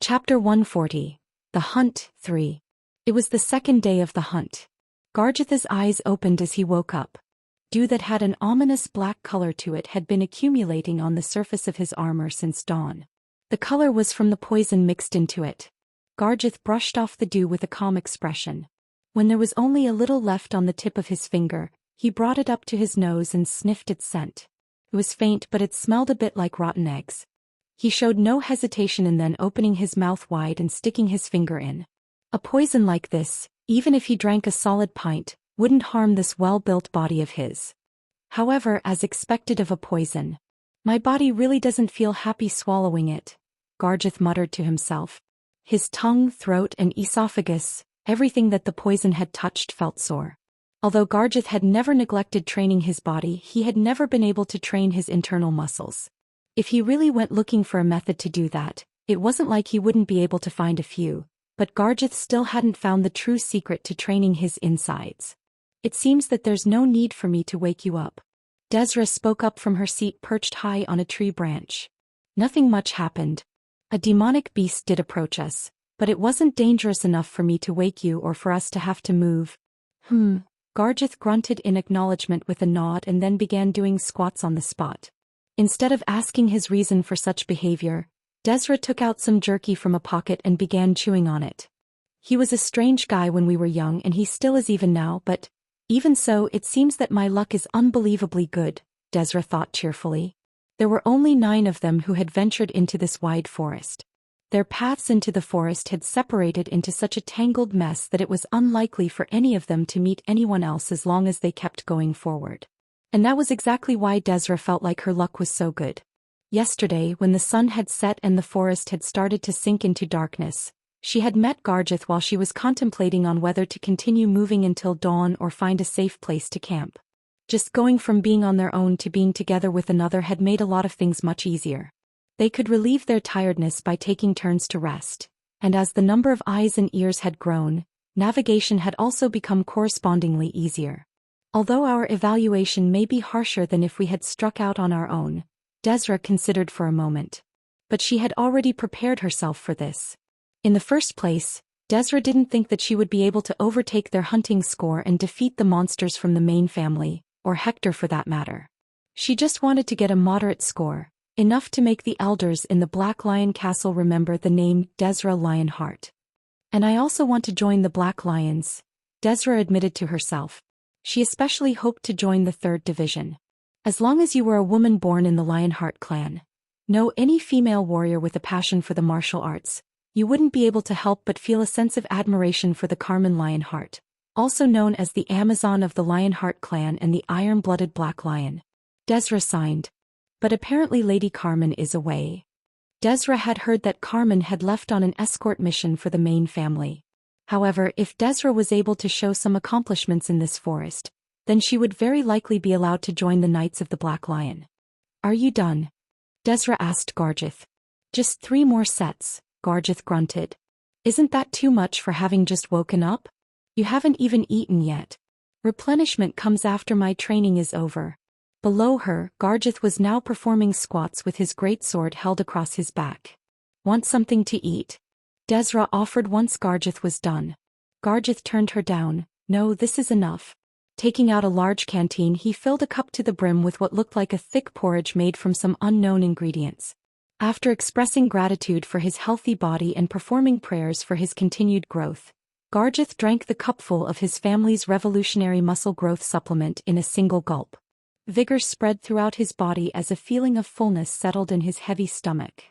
Chapter 140. The Hunt 3. It was the second day of the hunt. Garjith's eyes opened as he woke up. Dew that had an ominous black color to it had been accumulating on the surface of his armor since dawn. The color was from the poison mixed into it. Garjith brushed off the dew with a calm expression. When there was only a little left on the tip of his finger, he brought it up to his nose and sniffed its scent. It was faint, but it smelled a bit like rotten eggs. He showed no hesitation in then opening his mouth wide and sticking his finger in. A poison like this, even if he drank a solid pint, wouldn't harm this well-built body of his. However, as expected of a poison, my body really doesn't feel happy swallowing it, Garjith muttered to himself. His tongue, throat, and esophagus, everything that the poison had touched felt sore. Although Garjith had never neglected training his body, he had never been able to train his internal muscles. If he really went looking for a method to do that, it wasn't like he wouldn't be able to find a few, but Garjith still hadn't found the true secret to training his insides. It seems that there's no need for me to wake you up. Desra spoke up from her seat perched high on a tree branch. Nothing much happened. A demonic beast did approach us, but it wasn't dangerous enough for me to wake you or for us to have to move. Garjith grunted in acknowledgement with a nod and then began doing squats on the spot. Instead of asking his reason for such behavior, Desra took out some jerky from a pocket and began chewing on it. He was a strange guy when we were young and he still is even now, but even so it seems that my luck is unbelievably good, Desra thought cheerfully. There were only 9 of them who had ventured into this wide forest. Their paths into the forest had separated into such a tangled mess that it was unlikely for any of them to meet anyone else as long as they kept going forward. And that was exactly why Desra felt like her luck was so good. Yesterday, when the sun had set and the forest had started to sink into darkness, she had met Garjith while she was contemplating on whether to continue moving until dawn or find a safe place to camp. Just going from being on their own to being together with another had made a lot of things much easier. They could relieve their tiredness by taking turns to rest, and as the number of eyes and ears had grown, navigation had also become correspondingly easier. Although our evaluation may be harsher than if we had struck out on our own, Desra considered for a moment. But she had already prepared herself for this. In the first place, Desra didn't think that she would be able to overtake their hunting score and defeat the monsters from the main family, or Hector for that matter. She just wanted to get a moderate score, enough to make the elders in the Black Lion Castle remember the name Desra Lionheart. And I also want to join the Black Lions, Desra admitted to herself. She especially hoped to join the 3rd Division. As long as you were a woman born in the Lionheart clan, no any female warrior with a passion for the martial arts, you wouldn't be able to help but feel a sense of admiration for the Carmen Lionheart, also known as the Amazon of the Lionheart clan and the iron-blooded Black Lion. Desra signed. But apparently Lady Carmen is away. Desra had heard that Carmen had left on an escort mission for the main family. However, if Desra was able to show some accomplishments in this forest, then she would very likely be allowed to join the Knights of the Black Lion. Are you done? Desra asked Garjith. Just 3 more sets, Garjith grunted. Isn't that too much for having just woken up? You haven't even eaten yet. Replenishment comes after my training is over. Below her, Garjith was now performing squats with his great sword held across his back. Want something to eat? Desra offered once Garjith was done. Garjith turned her down. No, this is enough. Taking out a large canteen, he filled a cup to the brim with what looked like a thick porridge made from some unknown ingredients. After expressing gratitude for his healthy body and performing prayers for his continued growth, Garjith drank the cupful of his family's revolutionary muscle growth supplement in a single gulp. Vigor spread throughout his body as a feeling of fullness settled in his heavy stomach.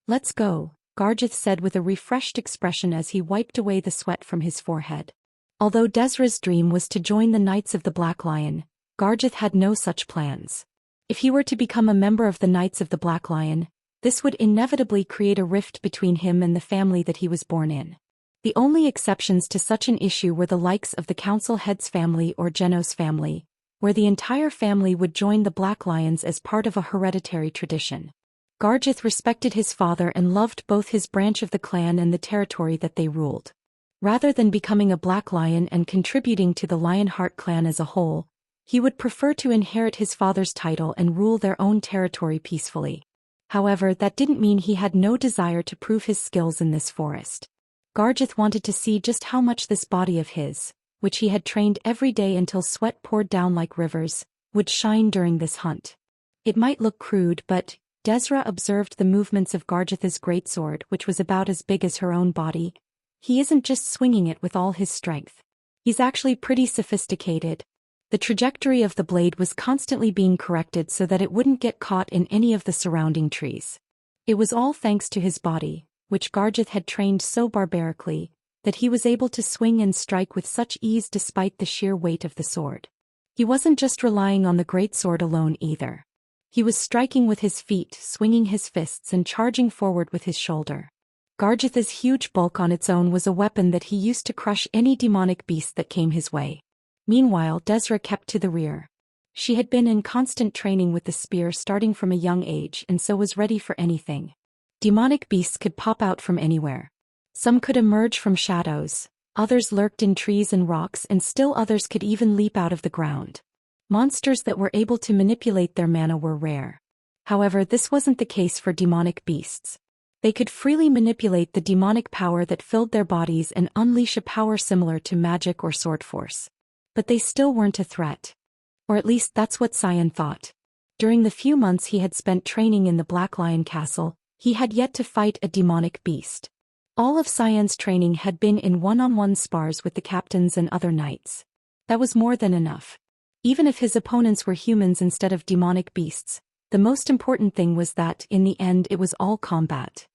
Let's go, Garjith said with a refreshed expression as he wiped away the sweat from his forehead. Although Desra's dream was to join the Knights of the Black Lion, Garjith had no such plans. If he were to become a member of the Knights of the Black Lion, this would inevitably create a rift between him and the family that he was born in. The only exceptions to such an issue were the likes of the Council Head's family or Genos family, where the entire family would join the Black Lions as part of a hereditary tradition. Garjith respected his father and loved both his branch of the clan and the territory that they ruled. Rather than becoming a Black Lion and contributing to the Lionheart clan as a whole, he would prefer to inherit his father's title and rule their own territory peacefully. However, that didn't mean he had no desire to prove his skills in this forest. Garjith wanted to see just how much this body of his, which he had trained every day until sweat poured down like rivers, would shine during this hunt. It might look crude, but Desra observed the movements of Garjith's greatsword, which was about as big as her own body. He isn't just swinging it with all his strength. He's actually pretty sophisticated. The trajectory of the blade was constantly being corrected so that it wouldn't get caught in any of the surrounding trees. It was all thanks to his body, which Garjith had trained so barbarically, that he was able to swing and strike with such ease despite the sheer weight of the sword. He wasn't just relying on the greatsword alone either. He was striking with his feet, swinging his fists and charging forward with his shoulder. Garjith's huge bulk on its own was a weapon that he used to crush any demonic beast that came his way. Meanwhile, Desra kept to the rear. She had been in constant training with the spear starting from a young age and so was ready for anything. Demonic beasts could pop out from anywhere. Some could emerge from shadows, others lurked in trees and rocks, and still others could even leap out of the ground. Monsters that were able to manipulate their mana were rare. However, this wasn't the case for demonic beasts. They could freely manipulate the demonic power that filled their bodies and unleash a power similar to magic or sword force. But they still weren't a threat. Or at least that's what Cyan thought. During the few months he had spent training in the Black Lion Castle, he had yet to fight a demonic beast. All of Cyan's training had been in one-on-one spars with the captains and other knights. That was more than enough. Even if his opponents were humans instead of demonic beasts, the most important thing was that, in the end, it was all combat.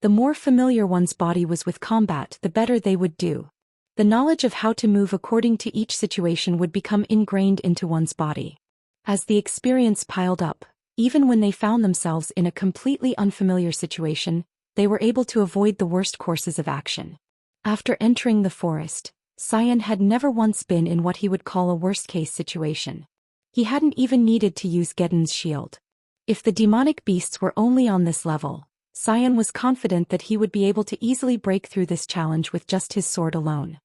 The more familiar one's body was with combat, the better they would do. The knowledge of how to move according to each situation would become ingrained into one's body. As the experience piled up, even when they found themselves in a completely unfamiliar situation, they were able to avoid the worst courses of action. After entering the forest, Cyan had never once been in what he would call a worst-case situation. He hadn't even needed to use Geddon's shield. If the demonic beasts were only on this level, Cyan was confident that he would be able to easily break through this challenge with just his sword alone.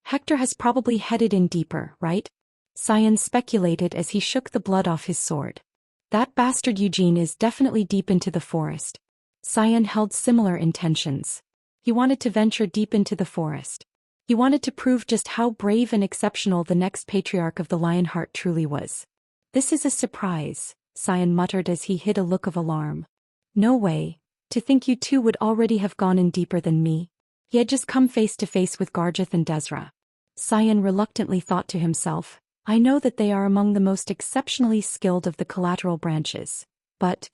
Hector has probably headed in deeper, right? Cyan speculated as he shook the blood off his sword. That bastard Eugene is definitely deep into the forest. Cyan held similar intentions. He wanted to venture deep into the forest. He wanted to prove just how brave and exceptional the next patriarch of the Lionheart truly was. This is a surprise, Cyan muttered as he hid a look of alarm. No way. To think you two would already have gone in deeper than me. He had just come face to face with Garjith and Desra. Cyan reluctantly thought to himself, I know that they are among the most exceptionally skilled of the collateral branches. But,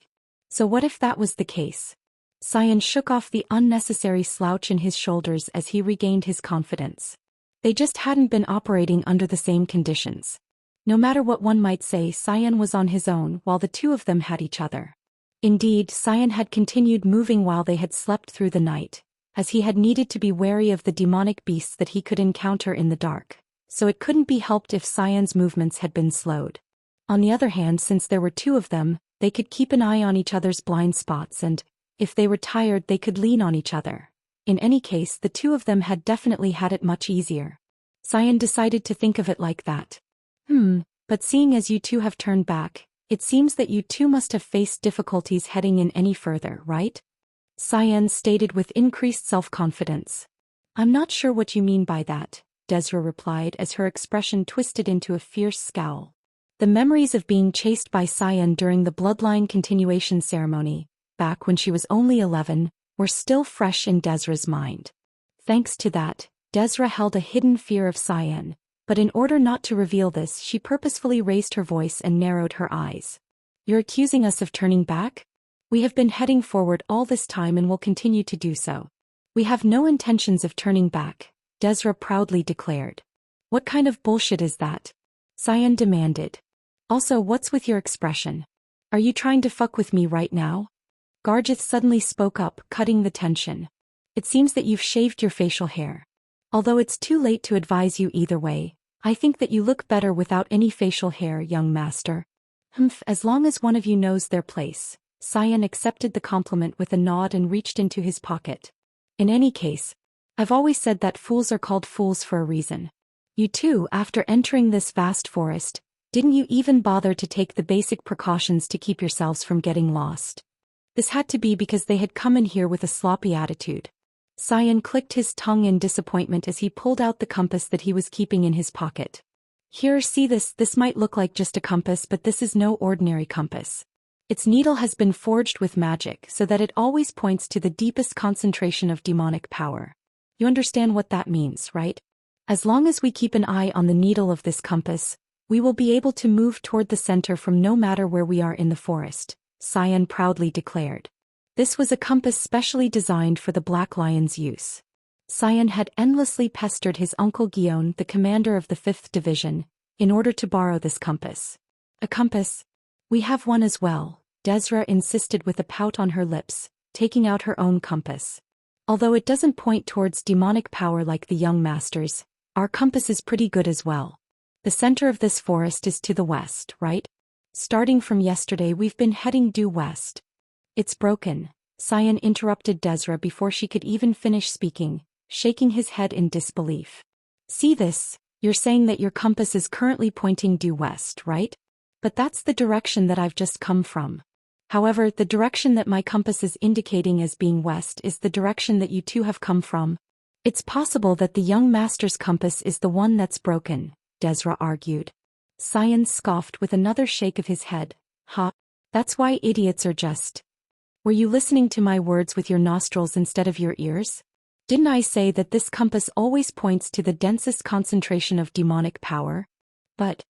so what if that was the case? Cyan shook off the unnecessary slouch in his shoulders as he regained his confidence. They just hadn't been operating under the same conditions. No matter what one might say, Cyan was on his own while the two of them had each other. Indeed, Cyan had continued moving while they had slept through the night, as he had needed to be wary of the demonic beasts that he could encounter in the dark, so it couldn't be helped if Cyan's movements had been slowed. On the other hand, since there were two of them, they could keep an eye on each other's blind spots and, if they were tired, they could lean on each other. In any case, the two of them had definitely had it much easier. Cyan decided to think of it like that. But seeing as you two have turned back, it seems that you two must have faced difficulties heading in any further, right? Cyan stated with increased self-confidence. I'm not sure what you mean by that, Desra replied as her expression twisted into a fierce scowl. The memories of being chased by Cyan during the bloodline continuation ceremony, back when she was only 11, were still fresh in Desra's mind. Thanks to that, Desra held a hidden fear of Cyan, but in order not to reveal this, she purposefully raised her voice and narrowed her eyes. You're accusing us of turning back? We have been heading forward all this time and will continue to do so. We have no intentions of turning back, Desra proudly declared. What kind of bullshit is that? Cyan demanded. Also, what's with your expression? Are you trying to fuck with me right now? Garjith suddenly spoke up, cutting the tension. It seems that you've shaved your facial hair. Although it's too late to advise you either way, I think that you look better without any facial hair, young master. As long as one of you knows their place. Cyan accepted the compliment with a nod and reached into his pocket. In any case, I've always said that fools are called fools for a reason. You two, after entering this vast forest, didn't you even bother to take the basic precautions to keep yourselves from getting lost? This had to be because they had come in here with a sloppy attitude. Cyan clicked his tongue in disappointment as he pulled out the compass that he was keeping in his pocket. Here, see this might look like just a compass, but this is no ordinary compass. Its needle has been forged with magic so that it always points to the deepest concentration of demonic power. You understand what that means, right? As long as we keep an eye on the needle of this compass, we will be able to move toward the center from no matter where we are in the forest, Cyan proudly declared. This was a compass specially designed for the Black Lion's use. Cyan had endlessly pestered his uncle Guillaume, the commander of the 5th Division, in order to borrow this compass. A compass? We have one as well, Desra insisted with a pout on her lips, taking out her own compass. Although it doesn't point towards demonic power like the young masters, our compass is pretty good as well. The center of this forest is to the west, right? Starting from yesterday we've been heading due west. It's broken, Cyan interrupted Desra before she could even finish speaking, shaking his head in disbelief. See this, you're saying that your compass is currently pointing due west, right? But that's the direction that I've just come from. However, the direction that my compass is indicating as being west is the direction that you two have come from. It's possible that the young master's compass is the one that's broken, Desra argued. Cyan scoffed with another shake of his head. Ha! That's why idiots are just. Were you listening to my words with your nostrils instead of your ears? Didn't I say that this compass always points to the densest concentration of demonic power? But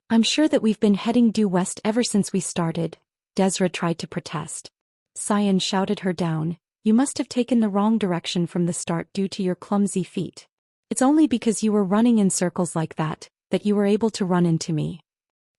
I'm sure that we've been heading due west ever since we started, Desra tried to protest. Cyan shouted her down. You must have taken the wrong direction from the start due to your clumsy feet. It's only because you were running in circles like that you were able to run into me.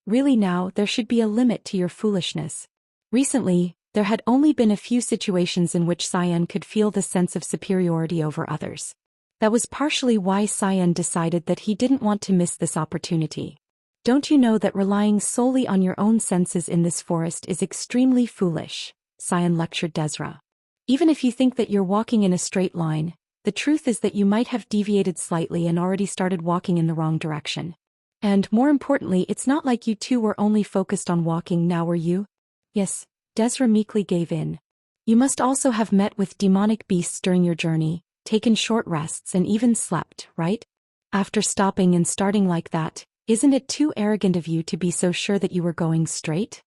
Really now, there should be a limit to your foolishness. Recently, there had only been a few situations in which Cyan could feel the sense of superiority over others. That was partially why Cyan decided that he didn't want to miss this opportunity. Don't you know that relying solely on your own senses in this forest is extremely foolish, Cyan lectured Desra. Even if you think that you're walking in a straight line, the truth is that you might have deviated slightly and already started walking in the wrong direction. And more importantly, it's not like you two were only focused on walking now, were you? Yes, Desra meekly gave in. You must also have met with demonic beasts during your journey, taken short rests and even slept, right? After stopping and starting like that, isn't it too arrogant of you to be so sure that you were going straight?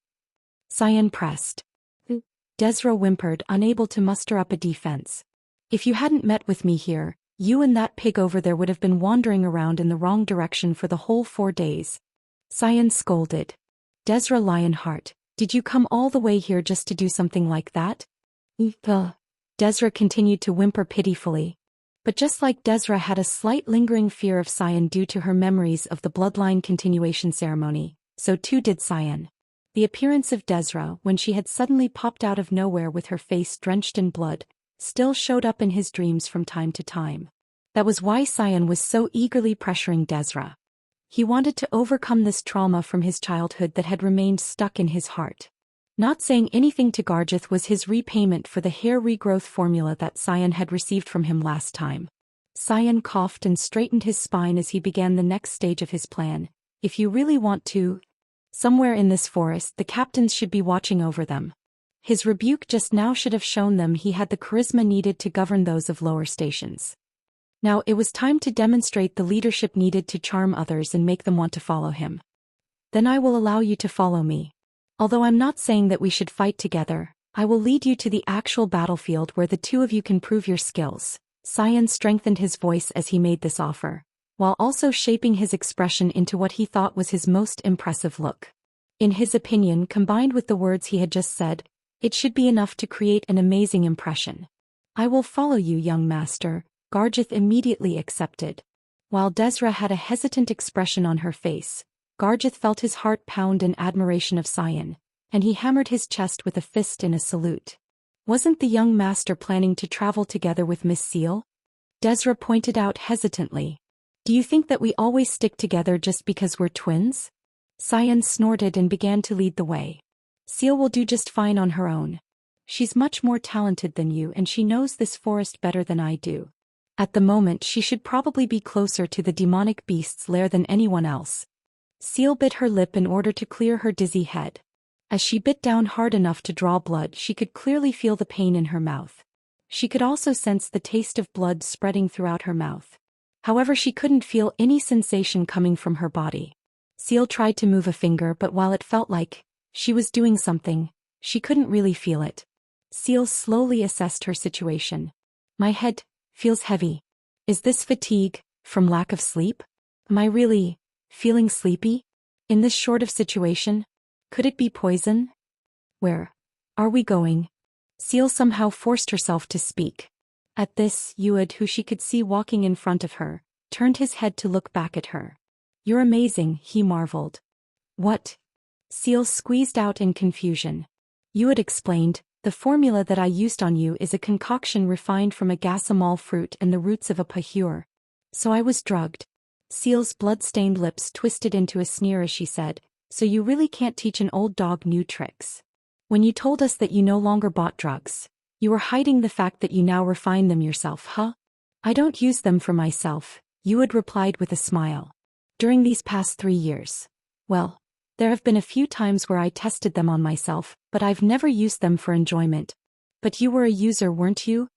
Cyan pressed. Desra whimpered, unable to muster up a defense. If you hadn't met with me here, you and that pig over there would have been wandering around in the wrong direction for the whole 4 days. Cyan scolded. Desra Lionheart, did you come all the way here just to do something like that? Desra continued to whimper pitifully. But just like Desra had a slight lingering fear of Cyan due to her memories of the bloodline continuation ceremony, so too did Cyan. The appearance of Desra, when she had suddenly popped out of nowhere with her face drenched in blood, still showed up in his dreams from time to time. That was why Cyan was so eagerly pressuring Desra. He wanted to overcome this trauma from his childhood that had remained stuck in his heart. Not saying anything to Garjith was his repayment for the hair regrowth formula that Cyan had received from him last time. Cyan coughed and straightened his spine as he began the next stage of his plan. If you really want to, somewhere in this forest the captains should be watching over them. His rebuke just now should have shown them he had the charisma needed to govern those of lower stations. Now it was time to demonstrate the leadership needed to charm others and make them want to follow him. Then I will allow you to follow me. Although I'm not saying that we should fight together, I will lead you to the actual battlefield where the two of you can prove your skills. Cyan strengthened his voice as he made this offer, while also shaping his expression into what he thought was his most impressive look. In his opinion, combined with the words he had just said, it should be enough to create an amazing impression. I will follow you, young master, Garjith immediately accepted. While Desra had a hesitant expression on her face, Garjith felt his heart pound in admiration of Cyan, and he hammered his chest with a fist in a salute. Wasn't the young master planning to travel together with Miss Seal? Desra pointed out hesitantly. Do you think that we always stick together just because we're twins? Cyan snorted and began to lead the way. Seal will do just fine on her own. She's much more talented than you and she knows this forest better than I do. At the moment she should probably be closer to the demonic beast's lair than anyone else. Seal bit her lip in order to clear her dizzy head. As she bit down hard enough to draw blood, she could clearly feel the pain in her mouth. She could also sense the taste of blood spreading throughout her mouth. However, she couldn't feel any sensation coming from her body. Seal tried to move a finger, but while it felt like she was doing something, she couldn't really feel it. Seal slowly assessed her situation. My head feels heavy. Is this fatigue from lack of sleep? Am I really feeling sleepy? In this sort of situation? Could it be poison? Where are we going? Seal somehow forced herself to speak. At this, Yuad, who she could see walking in front of her, turned his head to look back at her. You're amazing, he marveled. What? Seal squeezed out in confusion. Yuad explained, the formula that I used on you is a concoction refined from a gasamol fruit and the roots of a pahur. So I was drugged. Seal's blood-stained lips twisted into a sneer as she said, so you really can't teach an old dog new tricks. When you told us that you no longer bought drugs, you were hiding the fact that you now refine them yourself, huh? I don't use them for myself, Yuad replied with a smile. During these past 3 years, well, there have been a few times where I tested them on myself, but I've never used them for enjoyment. But you were a user, weren't you?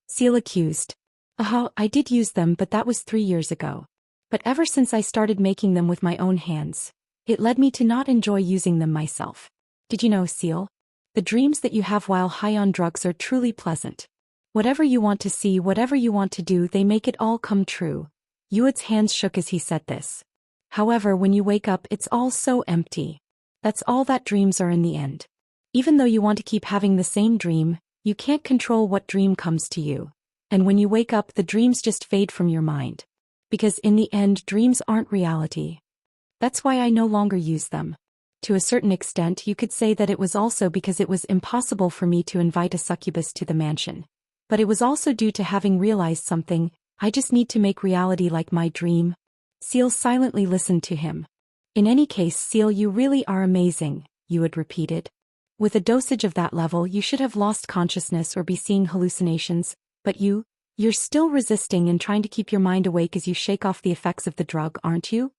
Seal accused. I did use them, but that was 3 years ago. But ever since I started making them with my own hands, it led me to not enjoy using them myself. Did you know, Seal? The dreams that you have while high on drugs are truly pleasant. Whatever you want to see, whatever you want to do, they make it all come true. Yuad's hands shook as he said this. However, when you wake up, it's all so empty. That's all that dreams are in the end. Even though you want to keep having the same dream, you can't control what dream comes to you. And when you wake up, the dreams just fade from your mind. Because in the end, dreams aren't reality. That's why I no longer use them. To a certain extent, you could say that it was also because it was impossible for me to invite a succubus to the mansion. But it was also due to having realized something, I just need to make reality like my dream. Seal silently listened to him. In any case, Seal, you really are amazing, Yuad repeated. With a dosage of that level, you should have lost consciousness or be seeing hallucinations, but you're still resisting and trying to keep your mind awake as you shake off the effects of the drug, aren't you?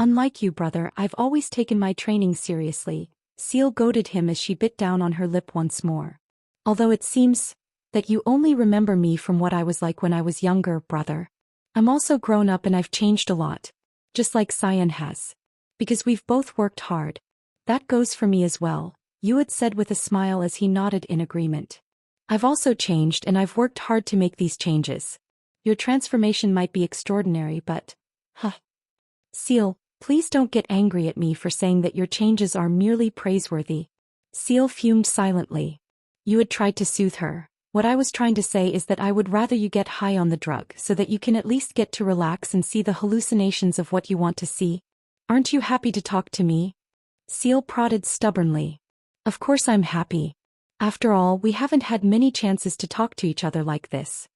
Unlike you, brother, I've always taken my training seriously, Seal goaded him as she bit down on her lip once more. Although it seems that you only remember me from what I was like when I was younger, brother. I'm also grown up and I've changed a lot. Just like Cyan has. Because we've both worked hard. That goes for me as well, Yuad said with a smile as he nodded in agreement. I've also changed and I've worked hard to make these changes. Your transformation might be extraordinary, but... Seal, please don't get angry at me for saying that your changes are merely praiseworthy. Seal fumed silently. Yuad tried to soothe her. What I was trying to say is that I would rather you get high on the drug so that you can at least get to relax and see the hallucinations of what you want to see. Aren't you happy to talk to me? Seal prodded stubbornly. Of course I'm happy. After all, we haven't had many chances to talk to each other like this.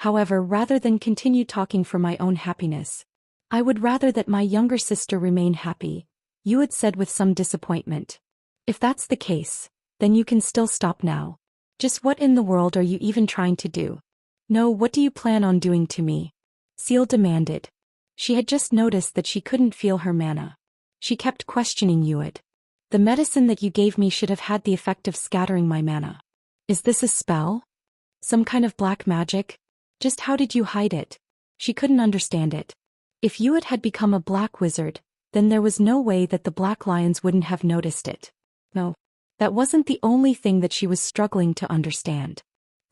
However, rather than continue talking for my own happiness, I would rather that my younger sister remain happy, Yuad said with some disappointment. If that's the case, then you can still stop now. Just what in the world are you even trying to do? No, what do you plan on doing to me? Seal demanded. She had just noticed that she couldn't feel her mana. She kept questioning Yuad. The medicine that you gave me should have had the effect of scattering my mana. Is this a spell? Some kind of black magic? Just how did you hide it? She couldn't understand it. If Yuad had become a black wizard, then there was no way that the black lions wouldn't have noticed it. No. That wasn't the only thing that she was struggling to understand.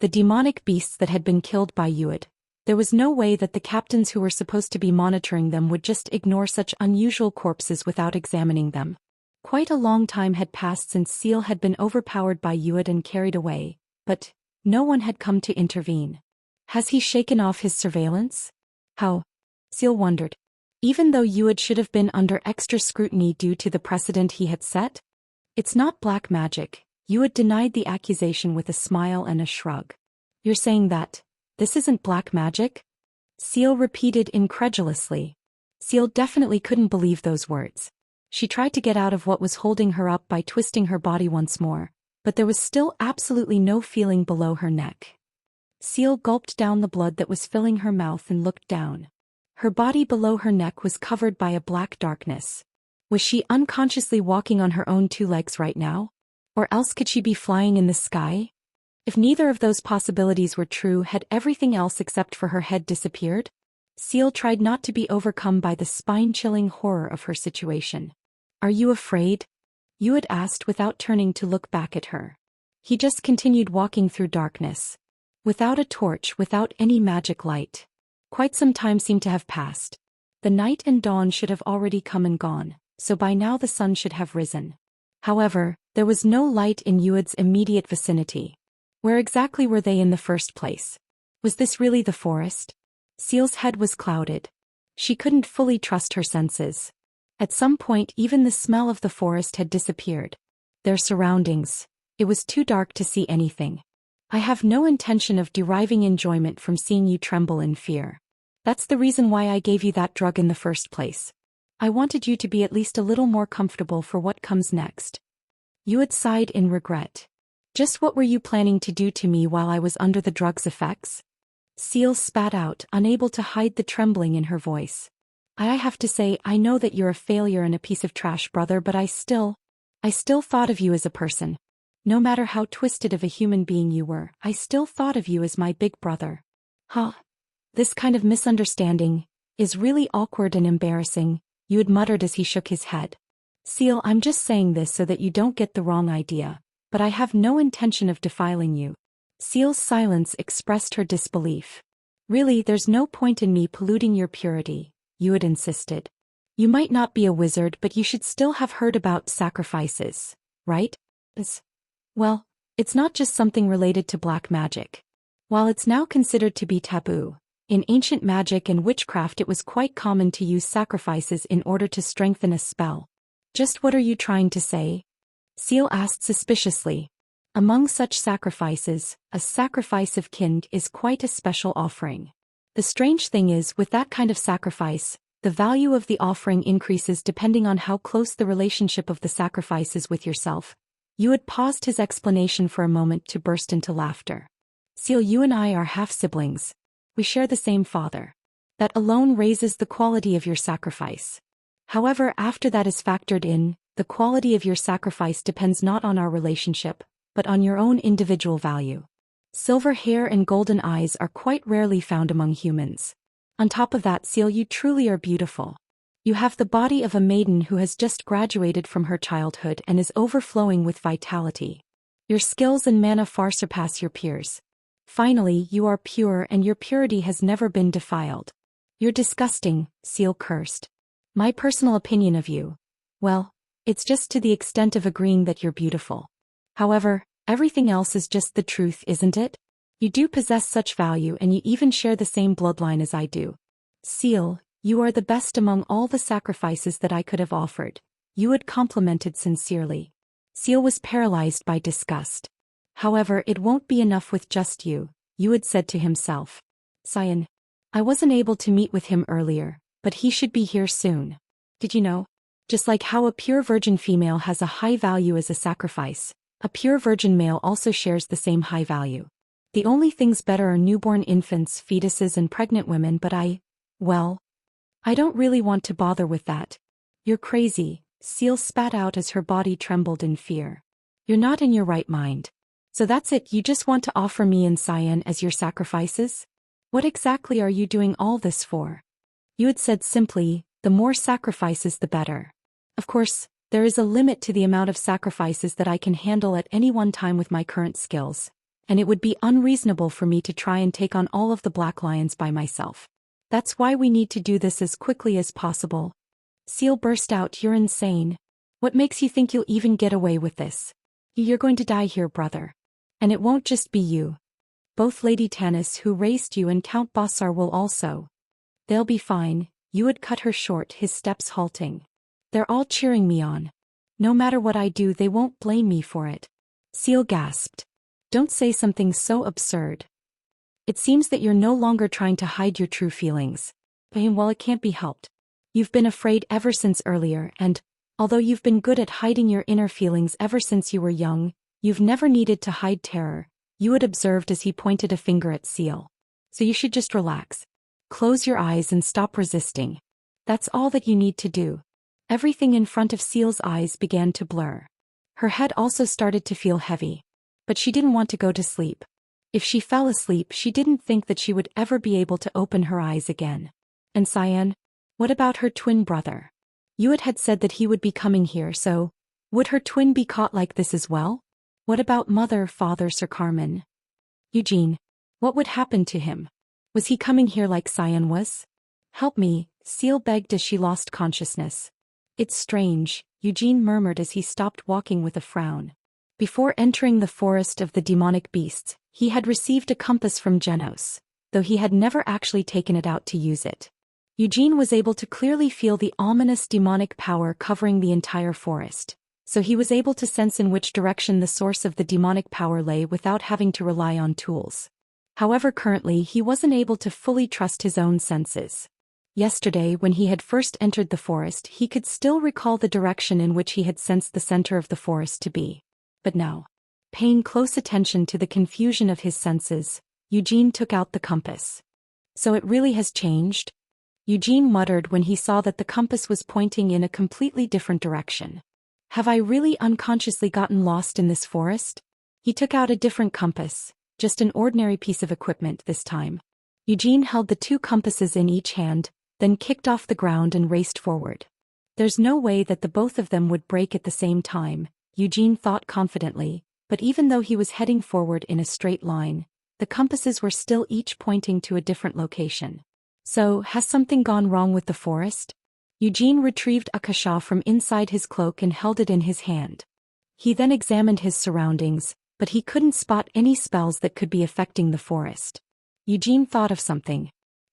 The demonic beasts that had been killed by Yuad. There was no way that the captains who were supposed to be monitoring them would just ignore such unusual corpses without examining them. Quite a long time had passed since Seal had been overpowered by Yuad and carried away, but no one had come to intervene. Has he shaken off his surveillance? How? Seal wondered. Even though Yuad should have been under extra scrutiny due to the precedent he had set? It's not black magic, Yuad denied the accusation with a smile and a shrug. You're saying that this isn't black magic? Seal repeated incredulously. Seal definitely couldn't believe those words. She tried to get out of what was holding her up by twisting her body once more, but there was still absolutely no feeling below her neck. Seal gulped down the blood that was filling her mouth and looked down. Her body below her neck was covered by a black darkness. Was she unconsciously walking on her own two legs right now? Or else could she be flying in the sky? If neither of those possibilities were true, had everything else except for her head disappeared? Seal tried not to be overcome by the spine-chilling horror of her situation. Are you afraid? Yuad asked without turning to look back at her. He just continued walking through darkness. Without a torch, without any magic light. Quite some time seemed to have passed. The night and dawn should have already come and gone, so by now the sun should have risen. However, there was no light in Yuad's immediate vicinity. Where exactly were they in the first place? Was this really the forest? Seal's head was clouded. She couldn't fully trust her senses. At some point even the smell of the forest had disappeared. Their surroundings. It was too dark to see anything. I have no intention of deriving enjoyment from seeing you tremble in fear. That's the reason why I gave you that drug in the first place. I wanted you to be at least a little more comfortable for what comes next. Yuad sighed in regret. Just what were you planning to do to me while I was under the drug's effects? Seal spat out, unable to hide the trembling in her voice. I have to say, I know that you're a failure and a piece of trash, brother, but I still thought of you as a person. No matter how twisted of a human being you were, I still thought of you as my big brother. Huh? This kind of misunderstanding is really awkward and embarrassing, Yuad muttered as he shook his head. Seal, I'm just saying this so that you don't get the wrong idea, but I have no intention of defiling you. Seal's silence expressed her disbelief. Really, there's no point in me polluting your purity, Yuad insisted. You might not be a wizard, but you should still have heard about sacrifices, right? Well, it's not just something related to black magic. While it's now considered to be taboo, in ancient magic and witchcraft it was quite common to use sacrifices in order to strengthen a spell. Just what are you trying to say? Seal asked suspiciously. Among such sacrifices, a sacrifice of kin is quite a special offering. The strange thing is, with that kind of sacrifice, the value of the offering increases depending on how close the relationship of the sacrifice is with yourself. Yuad paused his explanation for a moment to burst into laughter. Seal, you and I are half-siblings. We share the same father. That alone raises the quality of your sacrifice. However, after that is factored in, the quality of your sacrifice depends not on our relationship, but on your own individual value. Silver hair and golden eyes are quite rarely found among humans. On top of that, Seal, you truly are beautiful. You have the body of a maiden who has just graduated from her childhood and is overflowing with vitality. Your skills and mana far surpass your peers. Finally, you are pure and your purity has never been defiled. You're disgusting, Seal cursed. My personal opinion of you. Well, it's just to the extent of agreeing that you're beautiful. However, everything else is just the truth, isn't it? You do possess such value and you even share the same bloodline as I do. Seal, you are the best among all the sacrifices that I could have offered. Yuad complimented sincerely. Seal was paralyzed by disgust. However, it won't be enough with just you, Yuad said to himself. Cyan. I wasn't able to meet with him earlier, but he should be here soon. Did you know? Just like how a pure virgin female has a high value as a sacrifice, a pure virgin male also shares the same high value. The only things better are newborn infants, fetuses and pregnant women, but I don't really want to bother with that. You're crazy, Seal spat out as her body trembled in fear. You're not in your right mind. So that's it, you just want to offer me and Cyan as your sacrifices? What exactly are you doing all this for? Yuad said simply, the more sacrifices the better. Of course, there is a limit to the amount of sacrifices that I can handle at any one time with my current skills, and it would be unreasonable for me to try and take on all of the Black Lions by myself. That's why we need to do this as quickly as possible. Seal burst out, you're insane. What makes you think you'll even get away with this? You're going to die here, brother. And it won't just be you. Both Lady Tanis who raised you and Count Bassar will also. They'll be fine. Yuad cut her short, his steps halting. They're all cheering me on. No matter what I do, they won't blame me for it. Seal gasped. Don't say something so absurd. It seems that you're no longer trying to hide your true feelings. Well, it can't be helped. You've been afraid ever since earlier, and, although you've been good at hiding your inner feelings ever since you were young, you've never needed to hide terror, Yuad observed as he pointed a finger at Seal. So you should just relax. Close your eyes and stop resisting. That's all that you need to do. Everything in front of Seal's eyes began to blur. Her head also started to feel heavy. But she didn't want to go to sleep. If she fell asleep, she didn't think that she would ever be able to open her eyes again. And Cyan? What about her twin brother? Yuet had said that he would be coming here, so would her twin be caught like this as well? What about mother, father, Sir Carmen? Eugene. What would happen to him? Was he coming here like Cyan was? Help me, Seal begged as she lost consciousness. It's strange, Eugene murmured as he stopped walking with a frown. Before entering the forest of the demonic beasts, he had received a compass from Genos, though he had never actually taken it out to use it. Eugene was able to clearly feel the ominous demonic power covering the entire forest, so he was able to sense in which direction the source of the demonic power lay without having to rely on tools. However, currently he wasn't able to fully trust his own senses. Yesterday, when he had first entered the forest, he could still recall the direction in which he had sensed the center of the forest to be. But now, paying close attention to the confusion of his senses, Eugene took out the compass. So it really has changed? Eugene muttered when he saw that the compass was pointing in a completely different direction. Have I really unconsciously gotten lost in this forest? He took out a different compass, just an ordinary piece of equipment this time. Eugene held the two compasses in each hand, then kicked off the ground and raced forward. There's no way that the both of them would break at the same time, Eugene thought confidently, but even though he was heading forward in a straight line, the compasses were still each pointing to a different location. So, has something gone wrong with the forest? Eugene retrieved Akasha from inside his cloak and held it in his hand. He then examined his surroundings, but he couldn't spot any spells that could be affecting the forest. Eugene thought of something.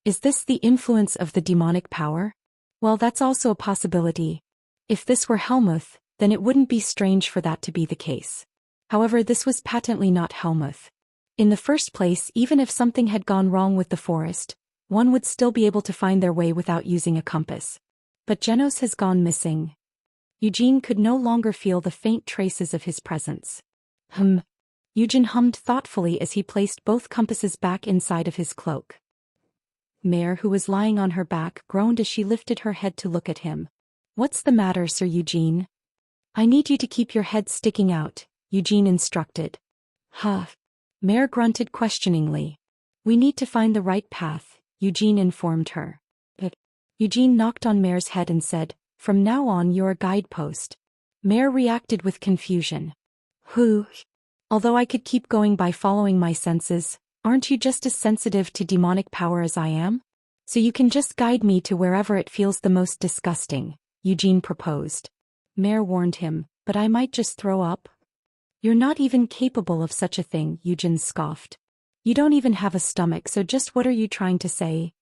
Is this the influence of the demonic power? Well, that's also a possibility. If this were Helmuth, then it wouldn't be strange for that to be the case. However, this was patently not Helmuth. In the first place, even if something had gone wrong with the forest, one would still be able to find their way without using a compass. But Genos has gone missing. Eugene could no longer feel the faint traces of his presence. Eugene hummed thoughtfully as he placed both compasses back inside of his cloak. Mare, who was lying on her back, groaned as she lifted her head to look at him. What's the matter, Sir Eugene? I need you to keep your head sticking out, Eugene instructed. Mare grunted questioningly. We need to find the right path, Eugene informed her. Eugene knocked on Mare's head and said, From now on you're a guidepost. Mare reacted with confusion. Although I could keep going by following my senses, aren't you just as sensitive to demonic power as I am? So you can just guide me to wherever it feels the most disgusting, Eugene proposed. Mare warned him, but I might just throw up. You're not even capable of such a thing, Eugene scoffed. You don't even have a stomach, so just what are you trying to say?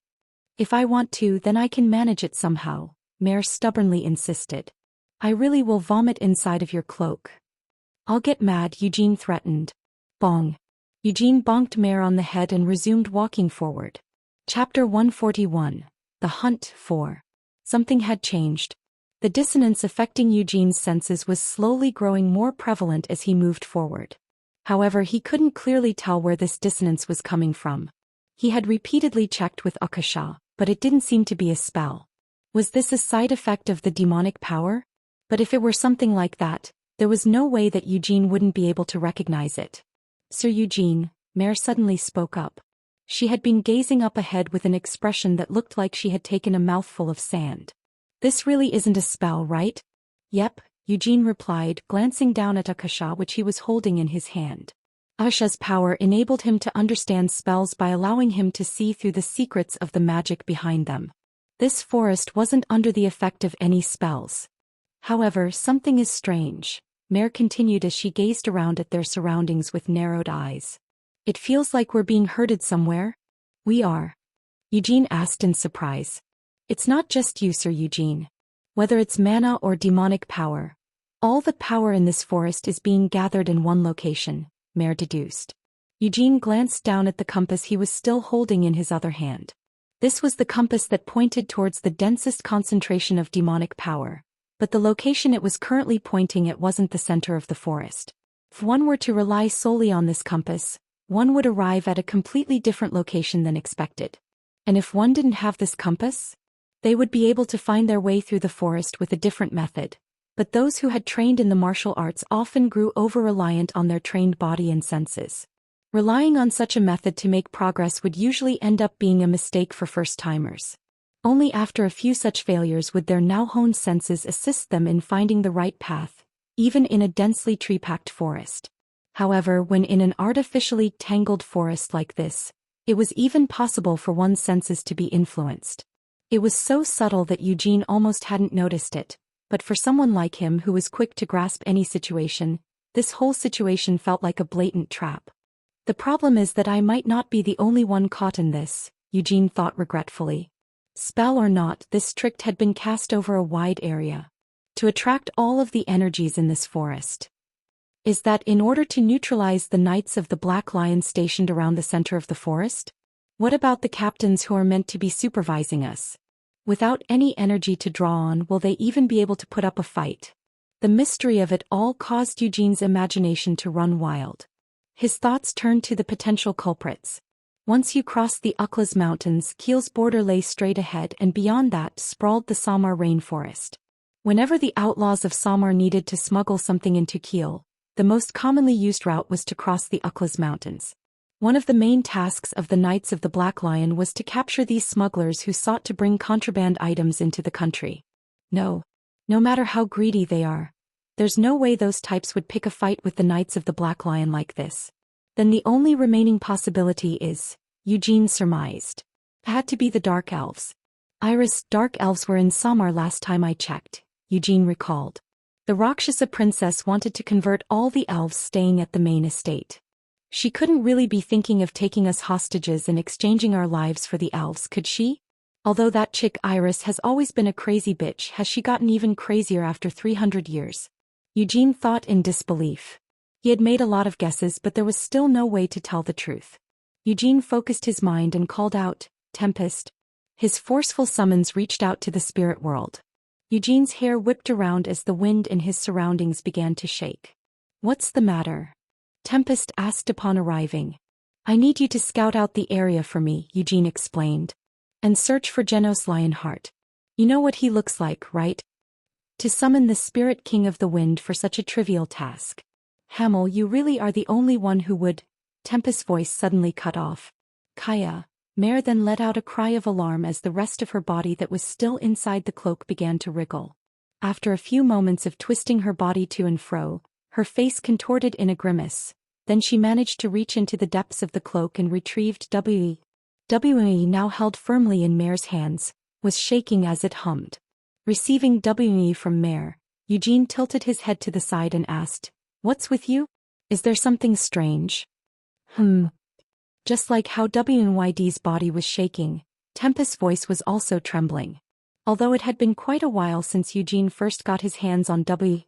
If I want to, then I can manage it somehow, Mare stubbornly insisted. I really will vomit inside of your cloak. I'll get mad, Eugene threatened. Bong. Eugene bonked Mare on the head and resumed walking forward. Chapter 141. The Hunt 4. Something had changed. The dissonance affecting Eugene's senses was slowly growing more prevalent as he moved forward. However, he couldn't clearly tell where this dissonance was coming from. He had repeatedly checked with Akasha, but it didn't seem to be a spell. Was this a side effect of the demonic power? But if it were something like that, there was no way that Eugene wouldn't be able to recognize it. Sir Eugene, Mare suddenly spoke up. She had been gazing up ahead with an expression that looked like she had taken a mouthful of sand. This really isn't a spell, right? Yep, Eugene replied, glancing down at Akasha which he was holding in his hand. Akasha's power enabled him to understand spells by allowing him to see through the secrets of the magic behind them. This forest wasn't under the effect of any spells. However, something is strange, Mare continued as she gazed around at their surroundings with narrowed eyes. It feels like we're being herded somewhere. We are. Eugene asked in surprise. It's not just you, Sir Eugene. Whether it's mana or demonic power, all the power in this forest is being gathered in one location, Mare deduced. Eugene glanced down at the compass he was still holding in his other hand. This was the compass that pointed towards the densest concentration of demonic power, but the location it was currently pointing at wasn't the center of the forest. If one were to rely solely on this compass, one would arrive at a completely different location than expected. And if one didn't have this compass, they would be able to find their way through the forest with a different method, But those who had trained in the martial arts often grew over-reliant on their trained body and senses. Relying on such a method to make progress would usually end up being a mistake for first-timers. Only after a few such failures would their now-honed senses assist them in finding the right path, even in a densely tree-packed forest. However, when in an artificially tangled forest like this, it was even possible for one's senses to be influenced. It was so subtle that Eugene almost hadn't noticed it, but for someone like him who was quick to grasp any situation, this whole situation felt like a blatant trap. The problem is that I might not be the only one caught in this, Eugene thought regretfully. Spell or not, this trick had been cast over a wide area to attract all of the energies in this forest. Is that in order to neutralize the Knights of the Black Lion stationed around the center of the forest? What about the captains who are meant to be supervising us? Without any energy to draw on, will they even be able to put up a fight? The mystery of it all caused Eugene's imagination to run wild. His thoughts turned to the potential culprits. Once you crossed the Uklas Mountains, Kiel's border lay straight ahead, and beyond that sprawled the Samar rainforest. Whenever the outlaws of Samar needed to smuggle something into Kiel, the most commonly used route was to cross the Uklas Mountains. One of the main tasks of the Knights of the Black Lion was to capture these smugglers who sought to bring contraband items into the country. No matter how greedy they are, there's no way those types would pick a fight with the Knights of the Black Lion like this. Then the only remaining possibility is, Eugene surmised, had to be the Dark Elves. Iris, Dark Elves were in Samar last time I checked, Eugene recalled. The Rakshasa princess wanted to convert all the elves staying at the main estate. She couldn't really be thinking of taking us hostages and exchanging our lives for the elves, could she? Although that chick Iris has always been a crazy bitch, has she gotten even crazier after 300 years? Eugene thought in disbelief. He had made a lot of guesses, but there was still no way to tell the truth. Eugene focused his mind and called out, "Tempest." His forceful summons reached out to the spirit world. Eugene's hair whipped around as the wind in his surroundings began to shake. "What's the matter?" Tempest asked upon arriving. "I need you to scout out the area for me," Eugene explained. "And search for Genos Lionheart. You know what he looks like, right? To summon the Spirit King of the Wind for such a trivial task. Hamel, you really are the only one who would." Tempest's voice suddenly cut off. Kaya. Mare then let out a cry of alarm as the rest of her body that was still inside the cloak began to wriggle. After a few moments of twisting her body to and fro, her face contorted in a grimace, then she managed to reach into the depths of the cloak and retrieved W.E. W.E. now held firmly in Mare's hands, was shaking as it hummed. Receiving W.E. from Mare, Eugene tilted his head to the side and asked, "What's with you? Is there something strange?" Just like how WNYD's body was shaking, Tempest's voice was also trembling. Although it had been quite a while since Eugene first got his hands on W,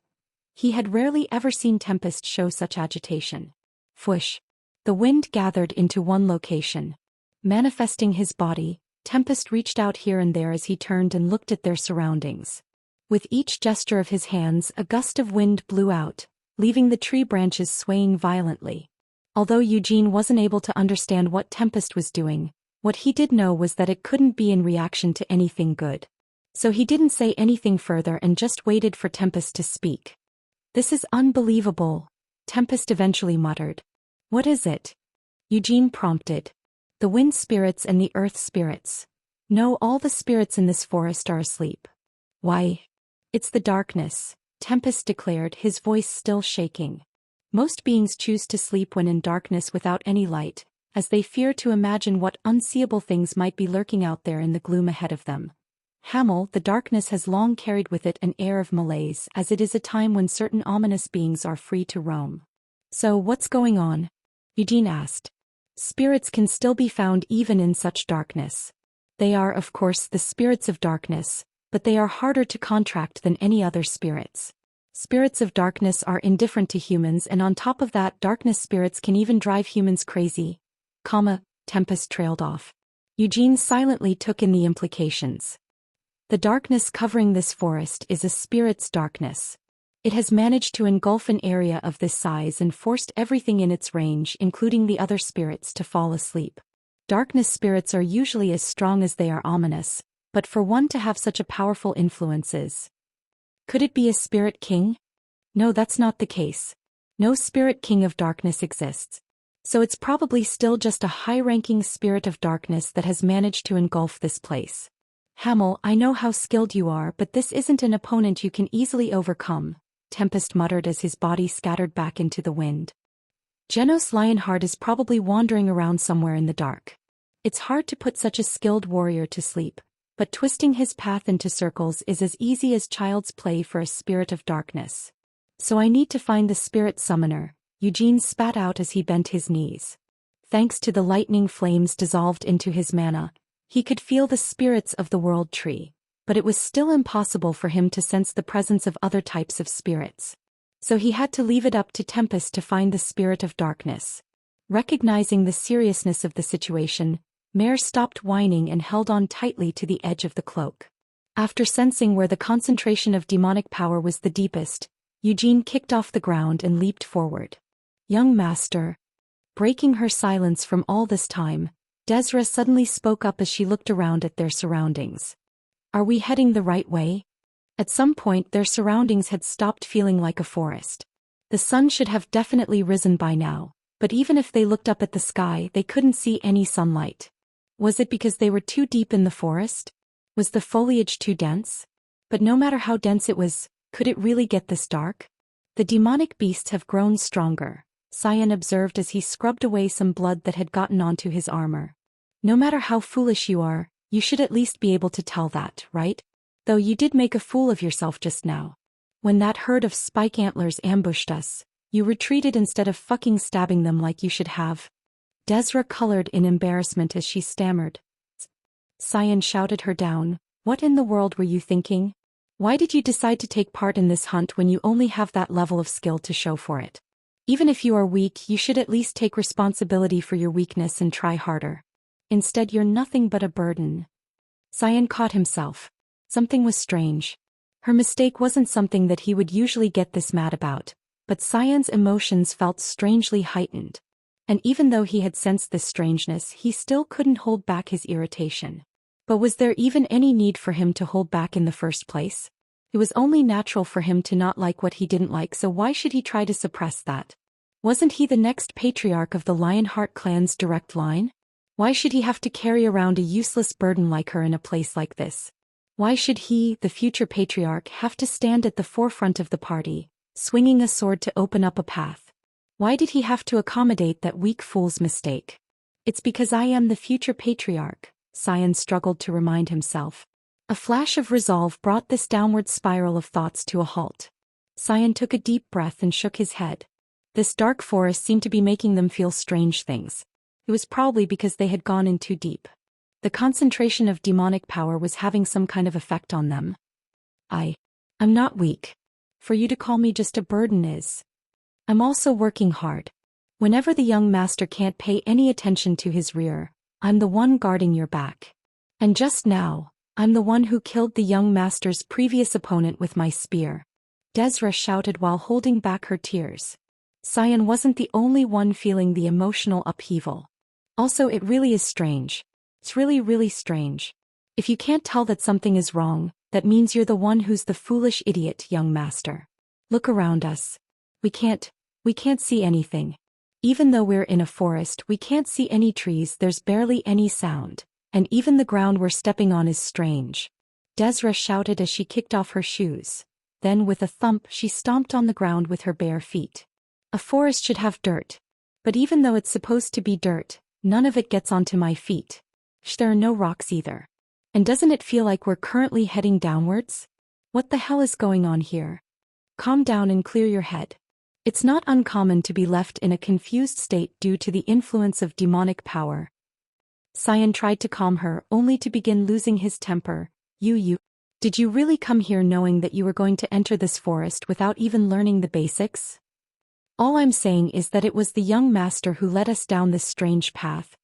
he had rarely ever seen Tempest show such agitation. Fwoosh. The wind gathered into one location. Manifesting his body, Tempest reached out here and there as he turned and looked at their surroundings. With each gesture of his hands, a gust of wind blew out, leaving the tree branches swaying violently. Although Eugene wasn't able to understand what Tempest was doing, what he did know was that it couldn't be in reaction to anything good. So he didn't say anything further and just waited for Tempest to speak. "This is unbelievable," Tempest eventually muttered. "What is it?" Eugene prompted. "The wind spirits and the earth spirits. No, all the spirits in this forest are asleep." "Why? It's the darkness," Tempest declared, his voice still shaking. "Most beings choose to sleep when in darkness without any light, as they fear to imagine what unseeable things might be lurking out there in the gloom ahead of them. Hamel, the darkness has long carried with it an air of malaise, as it is a time when certain ominous beings are free to roam." "So what's going on?" Eugene asked. "Spirits can still be found even in such darkness. They are, of course, the spirits of darkness, but they are harder to contract than any other spirits. Spirits of darkness are indifferent to humans, and on top of that, darkness spirits can even drive humans crazy." Tempest trailed off. Eugene silently took in the implications. The darkness covering this forest is a spirit's darkness. It has managed to engulf an area of this size and forced everything in its range, including the other spirits, to fall asleep. Darkness spirits are usually as strong as they are ominous, but for one to have such a powerful influence is Could it be a spirit king? No, that's not the case. No spirit king of darkness exists. So it's probably still just a high-ranking spirit of darkness that has managed to engulf this place. Hamel, I know how skilled you are, but this isn't an opponent you can easily overcome, Tempest muttered as his body scattered back into the wind. Genos Lionheart is probably wandering around somewhere in the dark. It's hard to put such a skilled warrior to sleep, but twisting his path into circles is as easy as child's play for a spirit of darkness. So I need to find the spirit summoner, Eugene spat out as he bent his knees. Thanks to the lightning flames dissolved into his mana, he could feel the spirits of the world tree, but it was still impossible for him to sense the presence of other types of spirits. So he had to leave it up to Tempest to find the spirit of darkness. Recognizing the seriousness of the situation, Mare stopped whining and held on tightly to the edge of the cloak. After sensing where the concentration of demonic power was the deepest, Eugene kicked off the ground and leaped forward. Young master. Breaking her silence from all this time, Desra suddenly spoke up as she looked around at their surroundings. Are we heading the right way? At some point their surroundings had stopped feeling like a forest. The sun should have definitely risen by now, but even if they looked up at the sky they couldn't see any sunlight. Was it because they were too deep in the forest? Was the foliage too dense? But no matter how dense it was, could it really get this dark? The demonic beasts have grown stronger, Cyan observed as he scrubbed away some blood that had gotten onto his armor. No matter how foolish you are, you should at least be able to tell that, right? Though you did make a fool of yourself just now. When that herd of spike antlers ambushed us, you retreated instead of fucking stabbing them like you should have. Desra colored in embarrassment as she stammered. Cyan shouted her down. What in the world were you thinking? Why did you decide to take part in this hunt when you only have that level of skill to show for it? Even if you are weak, you should at least take responsibility for your weakness and try harder. Instead, you're nothing but a burden. Cyan caught himself. Something was strange. Her mistake wasn't something that he would usually get this mad about, but Cyan's emotions felt strangely heightened. And even though he had sensed this strangeness, he still couldn't hold back his irritation. But was there even any need for him to hold back in the first place? It was only natural for him to not like what he didn't like, so why should he try to suppress that? Wasn't he the next patriarch of the Lionheart clan's direct line? Why should he have to carry around a useless burden like her in a place like this? Why should he, the future patriarch, have to stand at the forefront of the party, swinging a sword to open up a path? Why did he have to accommodate that weak fool's mistake? It's because I am the future patriarch, Cyan struggled to remind himself. A flash of resolve brought this downward spiral of thoughts to a halt. Cyan took a deep breath and shook his head. This dark forest seemed to be making them feel strange things. It was probably because they had gone in too deep. The concentration of demonic power was having some kind of effect on them. I'm not weak. For you to call me just a burden is. I'm also working hard. Whenever the young master can't pay any attention to his rear, I'm the one guarding your back. And just now, I'm the one who killed the young master's previous opponent with my spear. Desra shouted while holding back her tears. Cyan wasn't the only one feeling the emotional upheaval. Also, it really is strange. It's really, really strange. If you can't tell that something is wrong, that means you're the one who's the foolish idiot, young master. Look around us. We can't see anything. Even though we're in a forest, we can't see any trees, there's barely any sound. And even the ground we're stepping on is strange. Desra shouted as she kicked off her shoes. Then with a thump she stomped on the ground with her bare feet. A forest should have dirt. But even though it's supposed to be dirt, none of it gets onto my feet. There are no rocks either. And doesn't it feel like we're currently heading downwards? What the hell is going on here? Calm down and clear your head. It's not uncommon to be left in a confused state due to the influence of demonic power. Cyan tried to calm her, only to begin losing his temper. Did you really come here knowing that you were going to enter this forest without even learning the basics? All I'm saying is that it was the young master who led us down this strange path.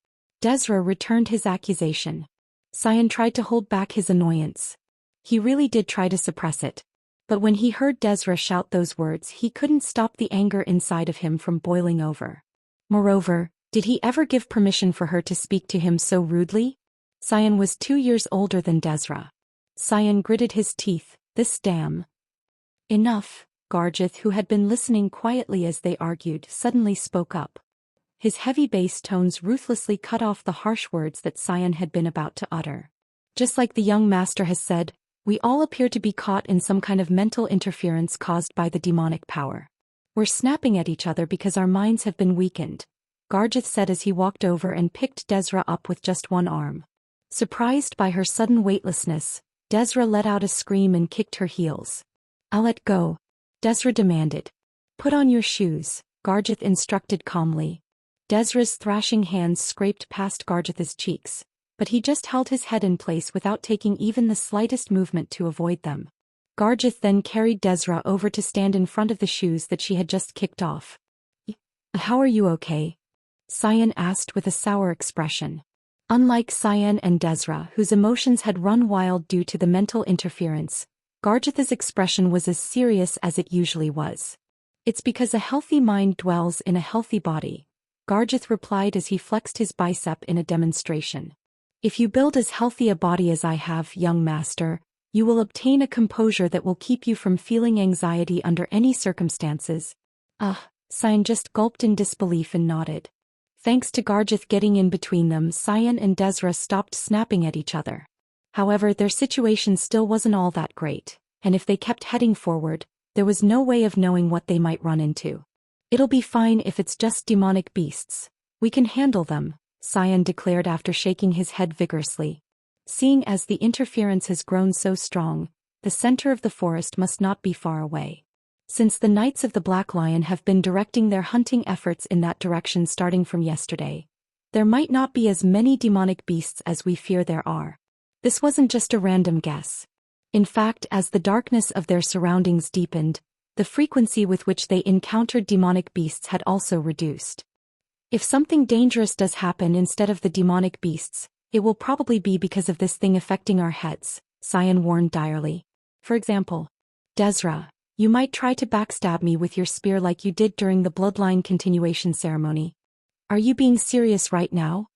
Desra returned his accusation. Cyan tried to hold back his annoyance. He really did try to suppress it. But when he heard Desra shout those words, he couldn't stop the anger inside of him from boiling over. Moreover, did he ever give permission for her to speak to him so rudely? Cyan was 2 years older than Desra. Cyan gritted his teeth. This damn Enough, Garjith, who had been listening quietly as they argued, suddenly spoke up. His heavy bass tones ruthlessly cut off the harsh words that Cyan had been about to utter. Just like the young master has said, we all appear to be caught in some kind of mental interference caused by the demonic power. We're snapping at each other because our minds have been weakened, Garjith said as he walked over and picked Desra up with just one arm. Surprised by her sudden weightlessness, Desra let out a scream and kicked her heels. I'll let go, Desra demanded. Put on your shoes, Garjith instructed calmly. Desra's thrashing hands scraped past Garjith's cheeks, but he just held his head in place without taking even the slightest movement to avoid them. Garjith then carried Desra over to stand in front of the shoes that she had just kicked off. How are you, okay? Cyan asked with a sour expression. Unlike Cyan and Desra, whose emotions had run wild due to the mental interference, Garjith's expression was as serious as it usually was. It's because a healthy mind dwells in a healthy body, Garjith replied as he flexed his bicep in a demonstration. If you build as healthy a body as I have, young master, you will obtain a composure that will keep you from feeling anxiety under any circumstances. Cyan just gulped in disbelief and nodded. Thanks to Garjith getting in between them, Cyan and Desra stopped snapping at each other. However, their situation still wasn't all that great, and if they kept heading forward, there was no way of knowing what they might run into. It'll be fine if it's just demonic beasts. We can handle them, Cyan declared after shaking his head vigorously. Seeing as the interference has grown so strong, the center of the forest must not be far away. Since the Knights of the Black Lion have been directing their hunting efforts in that direction starting from yesterday, there might not be as many demonic beasts as we fear there are. This wasn't just a random guess. In fact, as the darkness of their surroundings deepened, the frequency with which they encountered demonic beasts had also reduced. If something dangerous does happen instead of the demonic beasts, it will probably be because of this thing affecting our heads, Cyan warned direly. For example, Desra, you might try to backstab me with your spear like you did during the bloodline continuation ceremony. Are you being serious right now?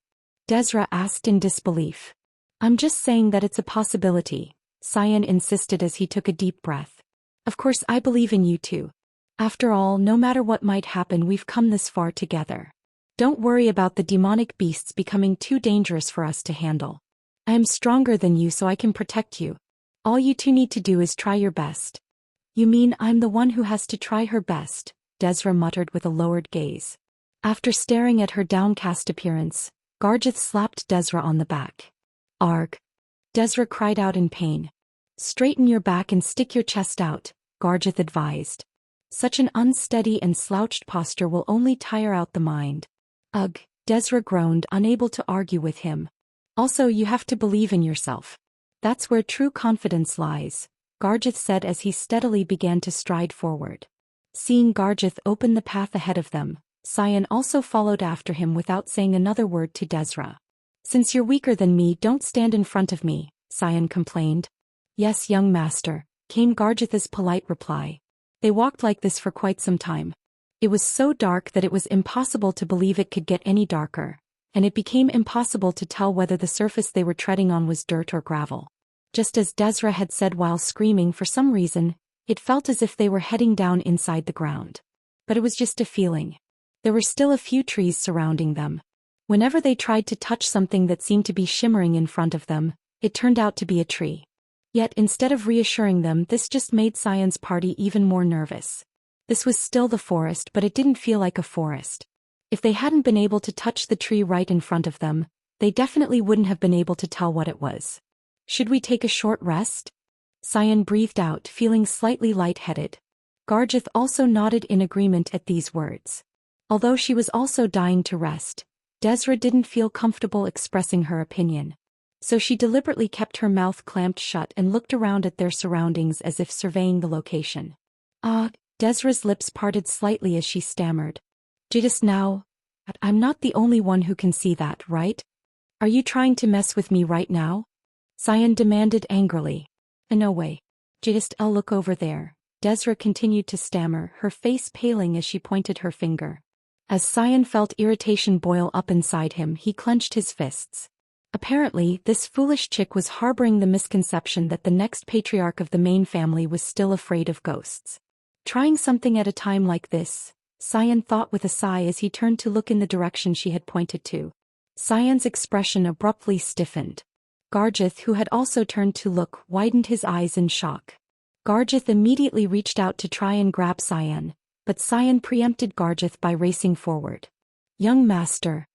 Desra asked in disbelief. I'm just saying that it's a possibility, Cyan insisted as he took a deep breath. Of course I believe in you too. After all, no matter what might happen, we've come this far together. Don't worry about the demonic beasts becoming too dangerous for us to handle. I am stronger than you, so I can protect you. All you two need to do is try your best. You mean I'm the one who has to try her best? Desra muttered with a lowered gaze. After staring at her downcast appearance, Garjith slapped Desra on the back. Arg! Desra cried out in pain. Straighten your back and stick your chest out, Garjith advised. Such an unsteady and slouched posture will only tire out the mind. Ugh, Desra groaned, unable to argue with him. Also, you have to believe in yourself. That's where true confidence lies, Garjith said as he steadily began to stride forward. Seeing Garjith open the path ahead of them, Cyan also followed after him without saying another word to Desra. Since you're weaker than me, don't stand in front of me, Cyan complained. Yes, young master, came Garjith's polite reply. They walked like this for quite some time. It was so dark that it was impossible to believe it could get any darker, and it became impossible to tell whether the surface they were treading on was dirt or gravel. Just as Desra had said while screaming, for some reason, it felt as if they were heading down inside the ground. But it was just a feeling. There were still a few trees surrounding them. Whenever they tried to touch something that seemed to be shimmering in front of them, it turned out to be a tree. Yet instead of reassuring them, this just made Cyan's party even more nervous. This was still the forest, but it didn't feel like a forest. If they hadn't been able to touch the tree right in front of them, they definitely wouldn't have been able to tell what it was. Should we take a short rest? Cyan breathed out, feeling slightly lightheaded. Garjith also nodded in agreement at these words. Although she was also dying to rest, Desra didn't feel comfortable expressing her opinion. So she deliberately kept her mouth clamped shut and looked around at their surroundings as if surveying the location. Desra's lips parted slightly as she stammered. Just now? I'm not the only one who can see that, right? Are you trying to mess with me right now? Cyan demanded angrily. No way. I'll look over there. Desra continued to stammer, her face paling as she pointed her finger. As Cyan felt irritation boil up inside him, he clenched his fists. Apparently, this foolish chick was harboring the misconception that the next patriarch of the main family was still afraid of ghosts. Trying something at a time like this, Cyan thought with a sigh as he turned to look in the direction she had pointed to. Cyan's expression abruptly stiffened. Garjith, who had also turned to look, widened his eyes in shock. Garjith immediately reached out to try and grab Cyan, but Cyan preempted Garjith by racing forward. "Young master!"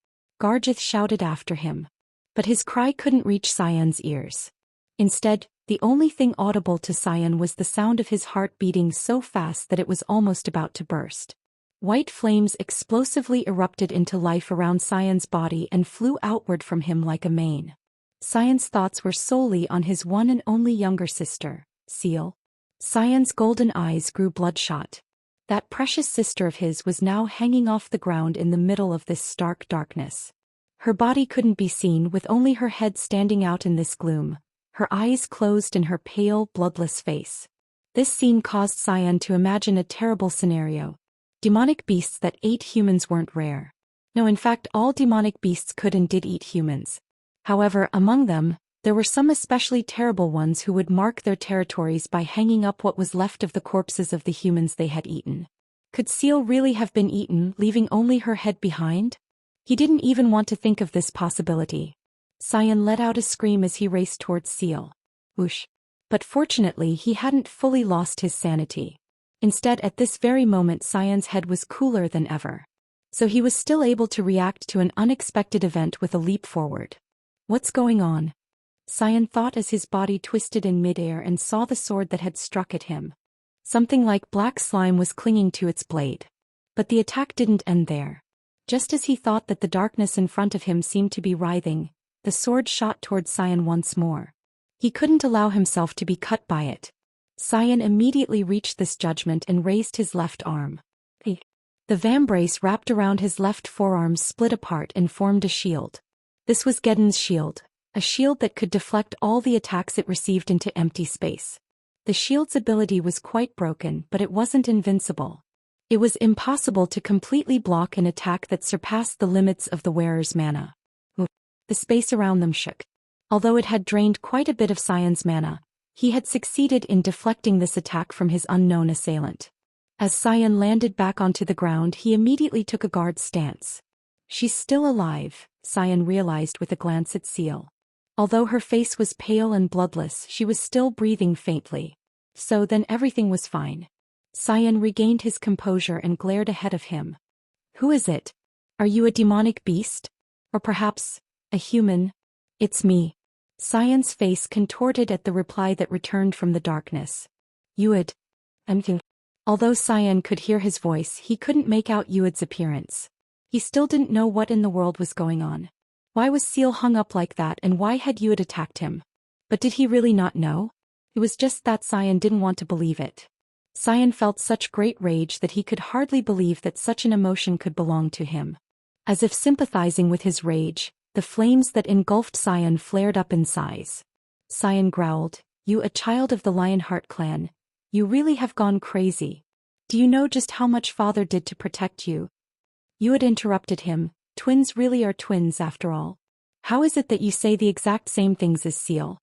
Garjith shouted after him. But his cry couldn't reach Cyan's ears. Instead, the only thing audible to Cyan was the sound of his heart beating so fast that it was almost about to burst. White flames explosively erupted into life around Cyan's body and flew outward from him like a mane. Cyan's thoughts were solely on his one and only younger sister, Seal. Cyan's golden eyes grew bloodshot. That precious sister of his was now hanging off the ground in the middle of this stark darkness. Her body couldn't be seen, with only her head standing out in this gloom, her eyes closed in her pale, bloodless face. This scene caused Cyan to imagine a terrible scenario. Demonic beasts that ate humans weren't rare. No, in fact, all demonic beasts could and did eat humans. However, among them, there were some especially terrible ones who would mark their territories by hanging up what was left of the corpses of the humans they had eaten. Could Seal really have been eaten, leaving only her head behind? He didn't even want to think of this possibility. Cyan let out a scream as he raced towards Seal. Whoosh. But fortunately he hadn't fully lost his sanity. Instead, at this very moment Cyan's head was cooler than ever. So he was still able to react to an unexpected event with a leap forward. What's going on? Cyan thought as his body twisted in midair and saw the sword that had struck at him. Something like black slime was clinging to its blade. But the attack didn't end there. Just as he thought that the darkness in front of him seemed to be writhing, the sword shot towards Cyan once more. He couldn't allow himself to be cut by it. Cyan immediately reached this judgment and raised his left arm. The vambrace wrapped around his left forearm split apart and formed a shield. This was Geddon's shield, a shield that could deflect all the attacks it received into empty space. The shield's ability was quite broken, but it wasn't invincible. It was impossible to completely block an attack that surpassed the limits of the wearer's mana. The space around them shook. Although it had drained quite a bit of Cyan's mana, he had succeeded in deflecting this attack from his unknown assailant. As Cyan landed back onto the ground, he immediately took a guard stance. She's still alive, Cyan realized with a glance at Seal. Although her face was pale and bloodless, she was still breathing faintly. So then everything was fine. Cyan regained his composure and glared ahead of him. Who is it? Are you a demonic beast? Or perhaps, a human? It's me. Cyan's face contorted at the reply that returned from the darkness. Uid. Although Cyan could hear his voice, he couldn't make out Uid's appearance. He still didn't know what in the world was going on. Why was Seal hung up like that, and why had Uid attacked him? But did he really not know? It was just that Cyan didn't want to believe it. Cyan felt such great rage that he could hardly believe that such an emotion could belong to him. As if sympathizing with his rage, the flames that engulfed Cyan flared up in size. Cyan growled, "You, a child of the Lionheart clan, you really have gone crazy. Do you know just how much Father did to protect you?" Uid interrupted him. Twins really are twins after all. How is it that you say the exact same things as Seal?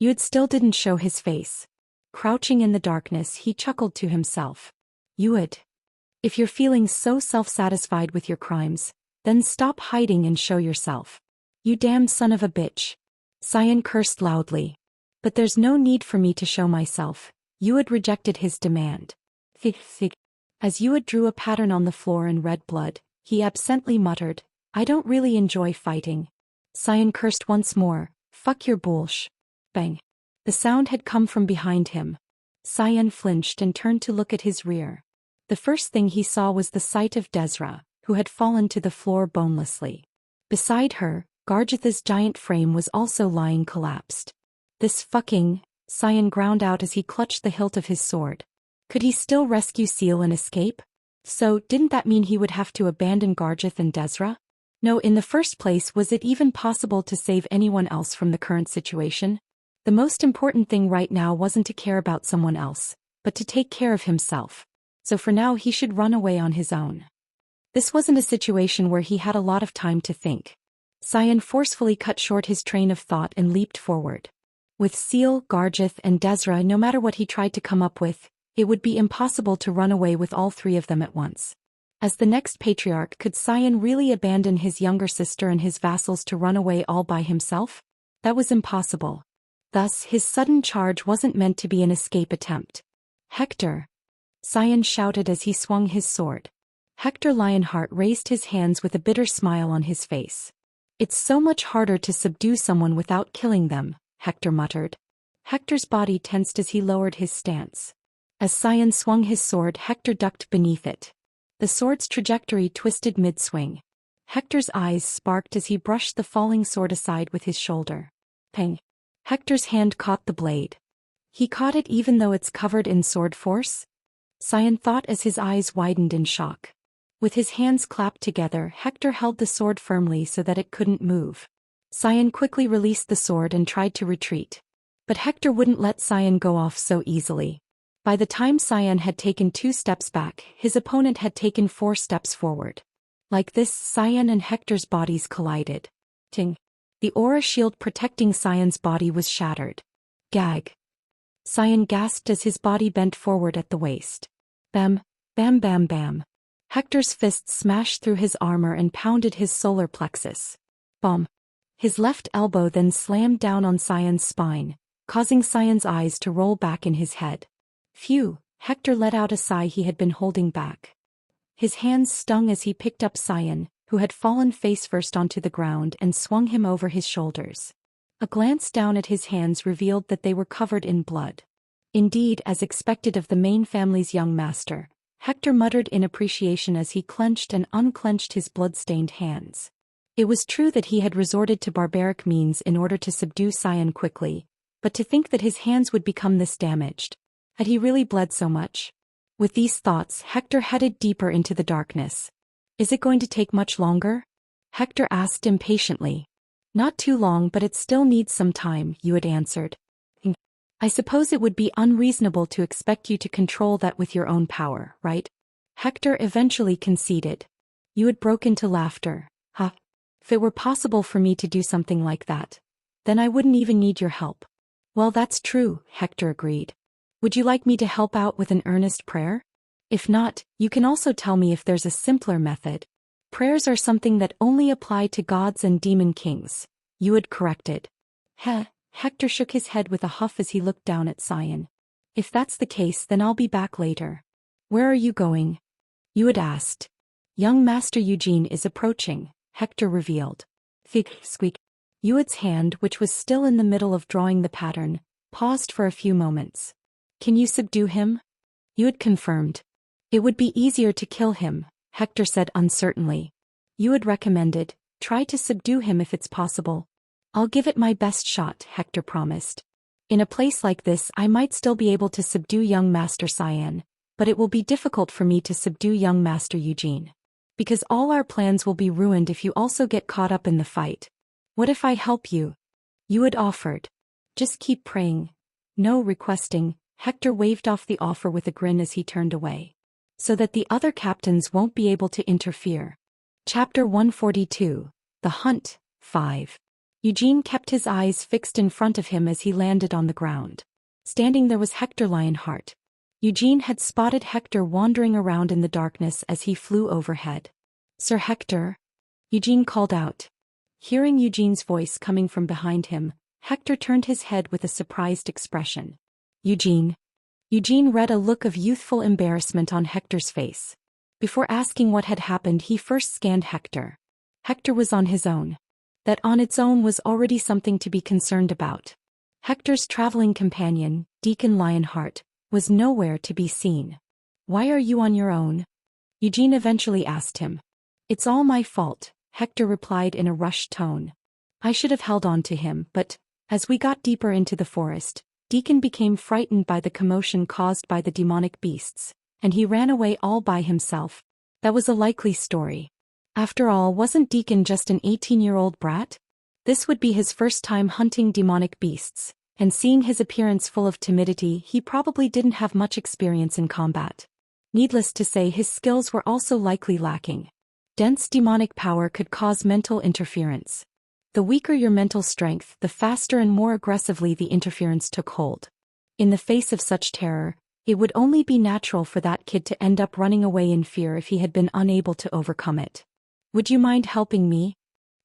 Uid still didn't show his face. Crouching in the darkness, he chuckled to himself. Uid. If you're feeling so self-satisfied with your crimes, then stop hiding and show yourself. You damned son of a bitch. Cyan cursed loudly. But there's no need for me to show myself. Uid rejected his demand. As Uid drew a pattern on the floor in red blood, he absently muttered, "I don't really enjoy fighting." Cyan cursed once more. "Fuck your bullsh." Bang. The sound had come from behind him. Cyan flinched and turned to look at his rear. The first thing he saw was the sight of Desra, who had fallen to the floor bonelessly. Beside her, Garjitha's giant frame was also lying collapsed. This fucking, Cyan ground out as he clutched the hilt of his sword. Could he still rescue Seal and escape? So, didn't that mean he would have to abandon Garjith and Desra? No, in the first place, was it even possible to save anyone else from the current situation? The most important thing right now wasn't to care about someone else, but to take care of himself. So for now he should run away on his own. This wasn't a situation where he had a lot of time to think. Sion forcefully cut short his train of thought and leaped forward. With Seal, Gargith, and Desra, no matter what he tried to come up with, it would be impossible to run away with all three of them at once. As the next patriarch, could Sion really abandon his younger sister and his vassals to run away all by himself? That was impossible. Thus, his sudden charge wasn't meant to be an escape attempt. Hector! Sion shouted as he swung his sword. Hector Lionheart raised his hands with a bitter smile on his face. It's so much harder to subdue someone without killing them, Hector muttered. Hector's body tensed as he lowered his stance. As Sion swung his sword, Hector ducked beneath it. The sword's trajectory twisted mid-swing. Hector's eyes sparked as he brushed the falling sword aside with his shoulder. Pang! Hector's hand caught the blade. He caught it even though it's covered in sword force? Sion thought as his eyes widened in shock. With his hands clapped together, Hector held the sword firmly so that it couldn't move. Sion quickly released the sword and tried to retreat. But Hector wouldn't let Sion go off so easily. By the time Sion had taken 2 steps back, his opponent had taken 4 steps forward. Like this, Sion and Hector's bodies collided. Ting! The aura shield protecting Sion's body was shattered. Gag! Sion gasped as his body bent forward at the waist. Bam! Bam bam bam! Hector's fists smashed through his armor and pounded his solar plexus. Bomb! His left elbow then slammed down on Sion's spine, causing Sion's eyes to roll back in his head. Phew! Hector let out a sigh he had been holding back. His hands stung as he picked up Sion, who had fallen face first onto the ground, and swung him over his shoulders. A glance down at his hands revealed that they were covered in blood. Indeed, as expected of the main family's young master, Hector muttered in appreciation as he clenched and unclenched his blood-stained hands. It was true that he had resorted to barbaric means in order to subdue Sion quickly, but to think that his hands would become this damaged. Had he really bled so much? With these thoughts, Hector headed deeper into the darkness. Is it going to take much longer? Hector asked impatiently. Not too long, but it still needs some time, you had answered. I suppose it would be unreasonable to expect you to control that with your own power, right? Hector eventually conceded. You had broke into laughter. Ha! If it were possible for me to do something like that, then I wouldn't even need your help. Well, that's true, Hector agreed. Would you like me to help out with an earnest prayer? If not, you can also tell me if there's a simpler method. Prayers are something that only apply to gods and demon kings, you had corrected. Hector shook his head with a huff as he looked down at Sion. If that's the case, then I'll be back later. Where are you going? You had asked. Young Master Eugene is approaching, Hector revealed. Fig, squeak. Yuad's hand, which was still in the middle of drawing the pattern, paused for a few moments. Can you subdue him? Yuad confirmed. It would be easier to kill him, Hector said uncertainly. Yuad recommended, try to subdue him if it's possible. I'll give it my best shot, Hector promised. In a place like this, I might still be able to subdue young Master Sion, but it will be difficult for me to subdue young Master Eugene. Because all our plans will be ruined if you also get caught up in the fight. What if I help you? Yuad offered. Just keep praying. No requesting, Hector waved off the offer with a grin as he turned away. So that the other captains won't be able to interfere. Chapter 142, The Hunt, 5. Eugene kept his eyes fixed in front of him as he landed on the ground. Standing there was Hector Lionheart. Eugene had spotted Hector wandering around in the darkness as he flew overhead. Sir Hector? Eugene called out. Hearing Eugene's voice coming from behind him, Hector turned his head with a surprised expression. Eugene. Eugene read a look of youthful embarrassment on Hector's face. Before asking what had happened, he first scanned Hector. Hector was on his own. That on its own was already something to be concerned about. Hector's traveling companion, Deacon Lionheart, was nowhere to be seen. Why are you on your own? Eugene eventually asked him. It's all my fault, Hector replied in a rushed tone. I should have held on to him, but, as we got deeper into the forest, Deacon became frightened by the commotion caused by the demonic beasts, and he ran away all by himself. That was a likely story. After all, wasn't Deacon just an 18-year-old brat? This would be his first time hunting demonic beasts, and seeing his appearance full of timidity, he probably didn't have much experience in combat. Needless to say, his skills were also likely lacking. Dense demonic power could cause mental interference. The weaker your mental strength, the faster and more aggressively the interference took hold. In the face of such terror, it would only be natural for that kid to end up running away in fear if he had been unable to overcome it. "Would you mind helping me?"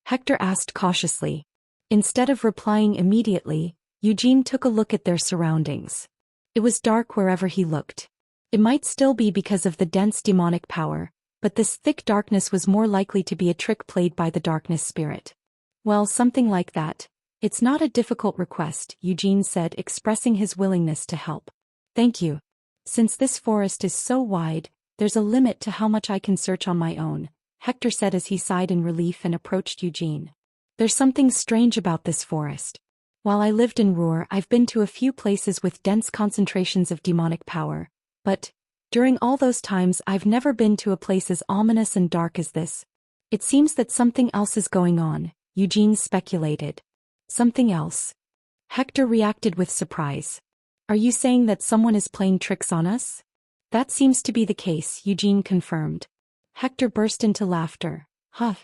Hector asked cautiously. Instead of replying immediately, Eugene took a look at their surroundings. It was dark wherever he looked. It might still be because of the dense demonic power, but this thick darkness was more likely to be a trick played by the darkness spirit. "Well, something like that. It's not a difficult request," Eugene said, expressing his willingness to help. "Thank you. Since this forest is so wide, there's a limit to how much I can search on my own," Hector said as he sighed in relief and approached Eugene. "There's something strange about this forest. While I lived in Ruhr, I've been to a few places with dense concentrations of demonic power, but during all those times I've never been to a place as ominous and dark as this. It seems that something else is going on," Eugene speculated. "Something else?" Hector reacted with surprise. "Are you saying that someone is playing tricks on us?" "That seems to be the case," Eugene confirmed. Hector burst into laughter. "Huh,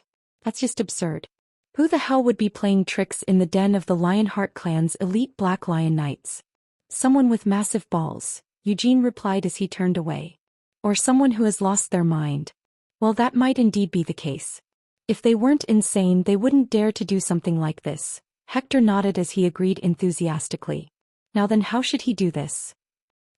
that's just absurd. Who the hell would be playing tricks in the den of the Lionheart clan's elite Black Lion Knights?" "Someone with massive balls," Eugene replied as he turned away. "Or someone who has lost their mind." "Well, that might indeed be the case. If they weren't insane, they wouldn't dare to do something like this." Hector nodded as he agreed enthusiastically. "Now then, how should he do this?"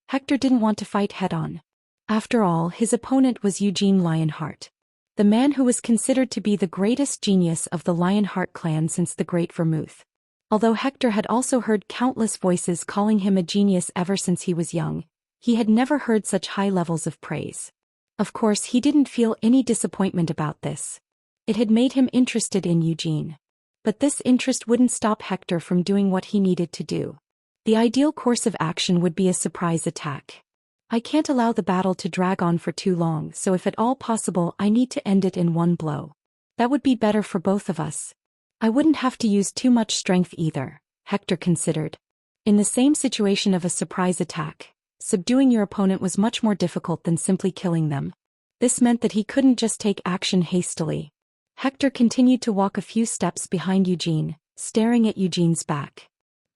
Hector didn't want to fight head-on. After all, his opponent was Eugene Lionheart, the man who was considered to be the greatest genius of the Lionheart clan since the Great Vermouth. Although Hector had also heard countless voices calling him a genius ever since he was young, he had never heard such high levels of praise. Of course, he didn't feel any disappointment about this. It had made him interested in Eugene. But this interest wouldn't stop Hector from doing what he needed to do. The ideal course of action would be a surprise attack. "I can't allow the battle to drag on for too long, so if at all possible I need to end it in one blow. That would be better for both of us. I wouldn't have to use too much strength either," Hector considered. In the same situation of a surprise attack, subduing your opponent was much more difficult than simply killing them. This meant that he couldn't just take action hastily. Hector continued to walk a few steps behind Eugene, staring at Eugene's back.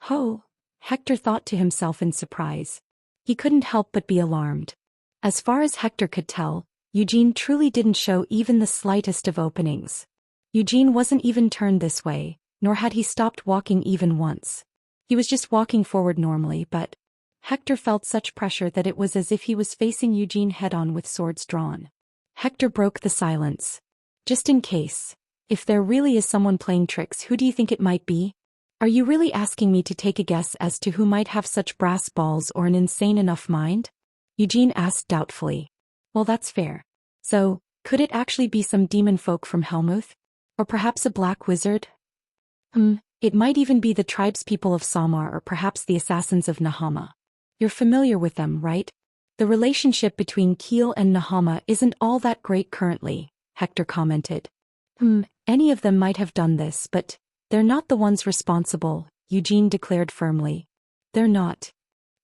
"Ho," Hector thought to himself in surprise. He couldn't help but be alarmed. As far as Hector could tell, Eugene truly didn't show even the slightest of openings. Eugene wasn't even turned this way, nor had he stopped walking even once. He was just walking forward normally, but Hector felt such pressure that it was as if he was facing Eugene head-on with swords drawn. Hector broke the silence. "Just in case, if there really is someone playing tricks, who do you think it might be? Are you really asking me to take a guess as to who might have such brass balls or an insane enough mind?" Eugene asked doubtfully. "Well, that's fair. So, could it actually be some demon folk from Helmuth? Or perhaps a black wizard? It might even be the tribespeople of Samar or perhaps the assassins of Nahama. You're familiar with them, right? The relationship between Kiel and Nahama isn't all that great currently," Hector commented. Any of them might have done this, but they're not the ones responsible," Eugene declared firmly. "They're not?"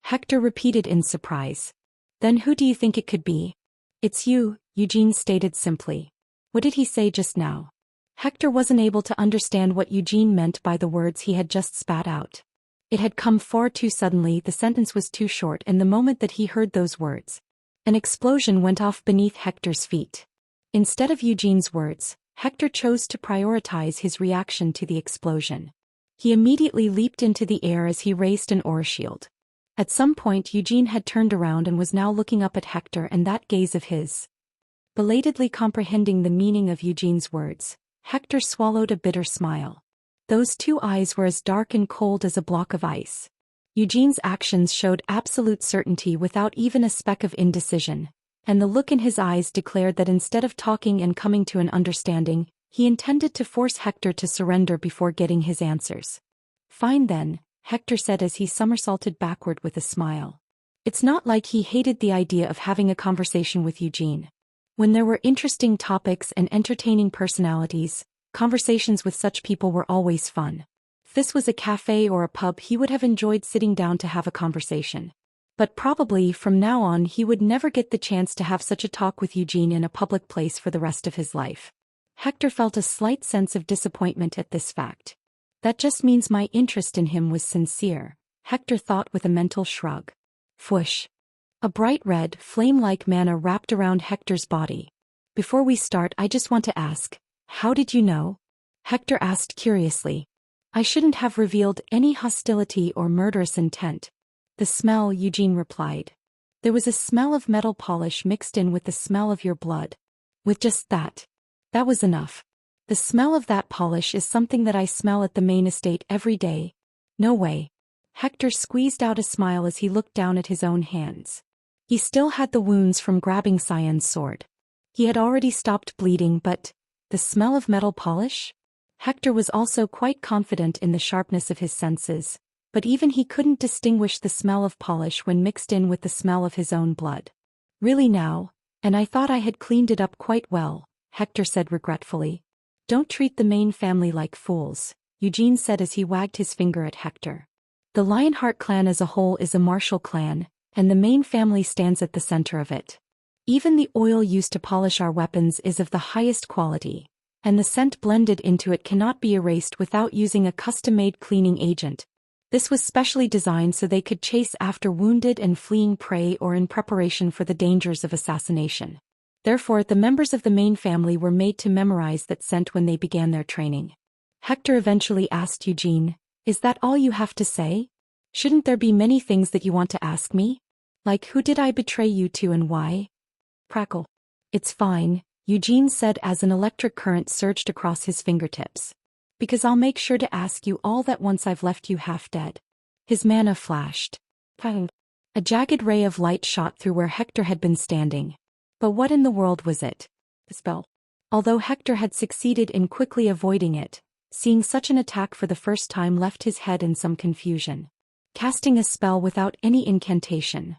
Hector repeated in surprise. "Then who do you think it could be?" "It's you," Eugene stated simply. "What did he say just now?" Hector wasn't able to understand what Eugene meant by the words he had just spat out. It had come far too suddenly, the sentence was too short, and the moment that he heard those words, an explosion went off beneath Hector's feet. Instead of Eugene's words, Hector chose to prioritize his reaction to the explosion. He immediately leaped into the air as he raised an aura shield. At some point Eugene had turned around and was now looking up at Hector, and that gaze of his. Belatedly comprehending the meaning of Eugene's words, Hector swallowed a bitter smile. Those two eyes were as dark and cold as a block of ice. Eugene's actions showed absolute certainty without even a speck of indecision, and the look in his eyes declared that instead of talking and coming to an understanding, he intended to force Hector to surrender before getting his answers. "Fine then," Hector said as he somersaulted backward with a smile. It's not like he hated the idea of having a conversation with Eugene. When there were interesting topics and entertaining personalities, conversations with such people were always fun. If this was a cafe or a pub, he would have enjoyed sitting down to have a conversation. But probably from now on he would never get the chance to have such a talk with Eugene in a public place for the rest of his life. Hector felt a slight sense of disappointment at this fact. That just means my interest in him was sincere, Hector thought with a mental shrug. Whoosh. A bright red, flame-like mana wrapped around Hector's body. Before we start, I just want to ask, how did you know? Hector asked curiously. I shouldn't have revealed any hostility or murderous intent. The smell, Eugene replied. There was a smell of metal polish mixed in with the smell of your blood. With just that. That was enough. The smell of that polish is something that I smell at the main estate every day. No way. Hector squeezed out a smile as he looked down at his own hands. He still had the wounds from grabbing Cyan's sword. He had already stopped bleeding, but the smell of metal polish? Hector was also quite confident in the sharpness of his senses, but even he couldn't distinguish the smell of polish when mixed in with the smell of his own blood. Really now? And I thought I had cleaned it up quite well, Hector said regretfully. Don't treat the main family like fools, Eugene said as he wagged his finger at Hector. The Lionheart clan as a whole is a martial clan, and the main family stands at the center of it. Even the oil used to polish our weapons is of the highest quality, and the scent blended into it cannot be erased without using a custom-made cleaning agent. This was specially designed so they could chase after wounded and fleeing prey or in preparation for the dangers of assassination. Therefore, the members of the main family were made to memorize that scent when they began their training. Hector eventually asked Eugene, is that all you have to say? Shouldn't there be many things that you want to ask me? Like who did I betray you to and why? Crackle. It's fine, Eugene said as an electric current surged across his fingertips. Because I'll make sure to ask you all that once I've left you half dead. His mana flashed. Pang. A jagged ray of light shot through where Hector had been standing. But what in the world was it? The spell. Although Hector had succeeded in quickly avoiding it, seeing such an attack for the first time left his head in some confusion. Casting a spell without any incantation.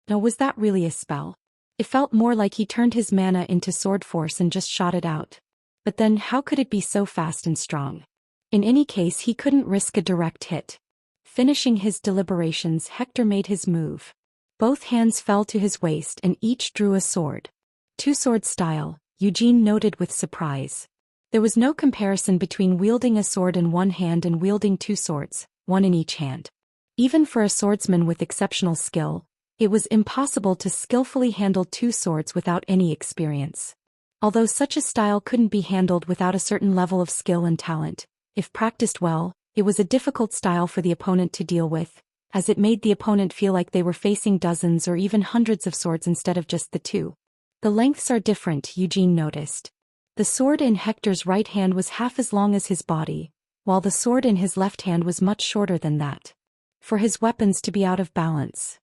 No, was that really a spell? It felt more like he turned his mana into sword force and just shot it out. But then how could it be so fast and strong? In any case, he couldn't risk a direct hit. Finishing his deliberations, Hector made his move. Both hands fell to his waist and each drew a sword. Two-sword style, Eugene noted with surprise. There was no comparison between wielding a sword in one hand and wielding two swords, one in each hand. Even for a swordsman with exceptional skill, it was impossible to skillfully handle two swords without any experience. Although such a style couldn't be handled without a certain level of skill and talent, if practiced well, it was a difficult style for the opponent to deal with, as it made the opponent feel like they were facing dozens or even hundreds of swords instead of just the two. The lengths are different, Eugene noticed. The sword in Hector's right hand was half as long as his body, while the sword in his left hand was much shorter than that. For his weapons to be out of balance.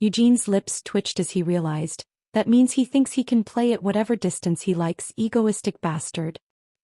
Eugene's lips twitched as he realized, that means he thinks he can play at whatever distance he likes, egoistic bastard.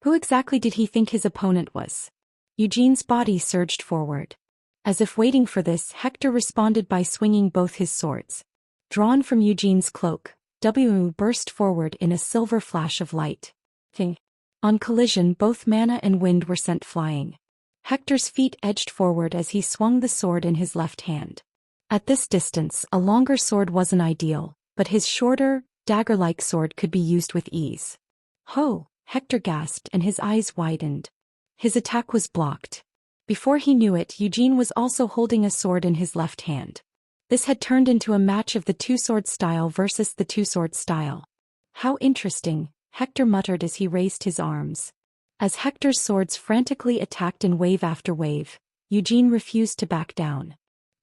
Who exactly did he think his opponent was? Eugene's body surged forward. As if waiting for this, Hector responded by swinging both his swords. Drawn from Eugene's cloak, W burst forward in a silver flash of light. Ting. On collision, both mana and wind were sent flying. Hector's feet edged forward as he swung the sword in his left hand. At this distance, a longer sword wasn't ideal, but his shorter, dagger-like sword could be used with ease. Ho! Hector gasped and his eyes widened. His attack was blocked. Before he knew it, Eugene was also holding a sword in his left hand. This had turned into a match of the two-sword style versus the two-sword style. How interesting, Hector muttered as he raised his arms. As Hector's swords frantically attacked in wave after wave, Eugene refused to back down.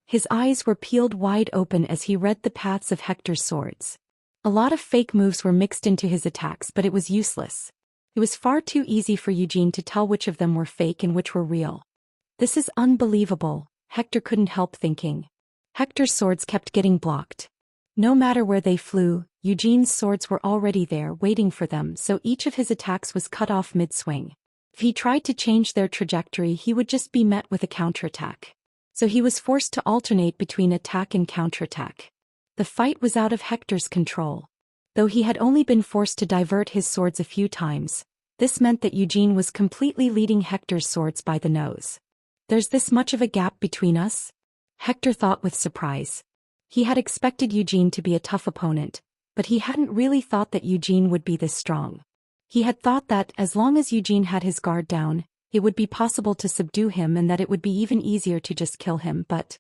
His eyes were peeled wide open as he read the paths of Hector's swords. A lot of fake moves were mixed into his attacks, but it was useless. It was far too easy for Eugene to tell which of them were fake and which were real. This is unbelievable, Hector couldn't help thinking. Hector's swords kept getting blocked. No matter where they flew, Eugene's swords were already there waiting for them, so each of his attacks was cut off mid-swing. If he tried to change their trajectory, he would just be met with a counterattack. So he was forced to alternate between attack and counterattack. The fight was out of Hector's control. Though he had only been forced to divert his swords a few times, this meant that Eugene was completely leading Hector's swords by the nose. There's this much of a gap between us? Hector thought with surprise. He had expected Eugene to be a tough opponent, but he hadn't really thought that Eugene would be this strong. He had thought that, as long as Eugene had his guard down, it would be possible to subdue him and that it would be even easier to just kill him, but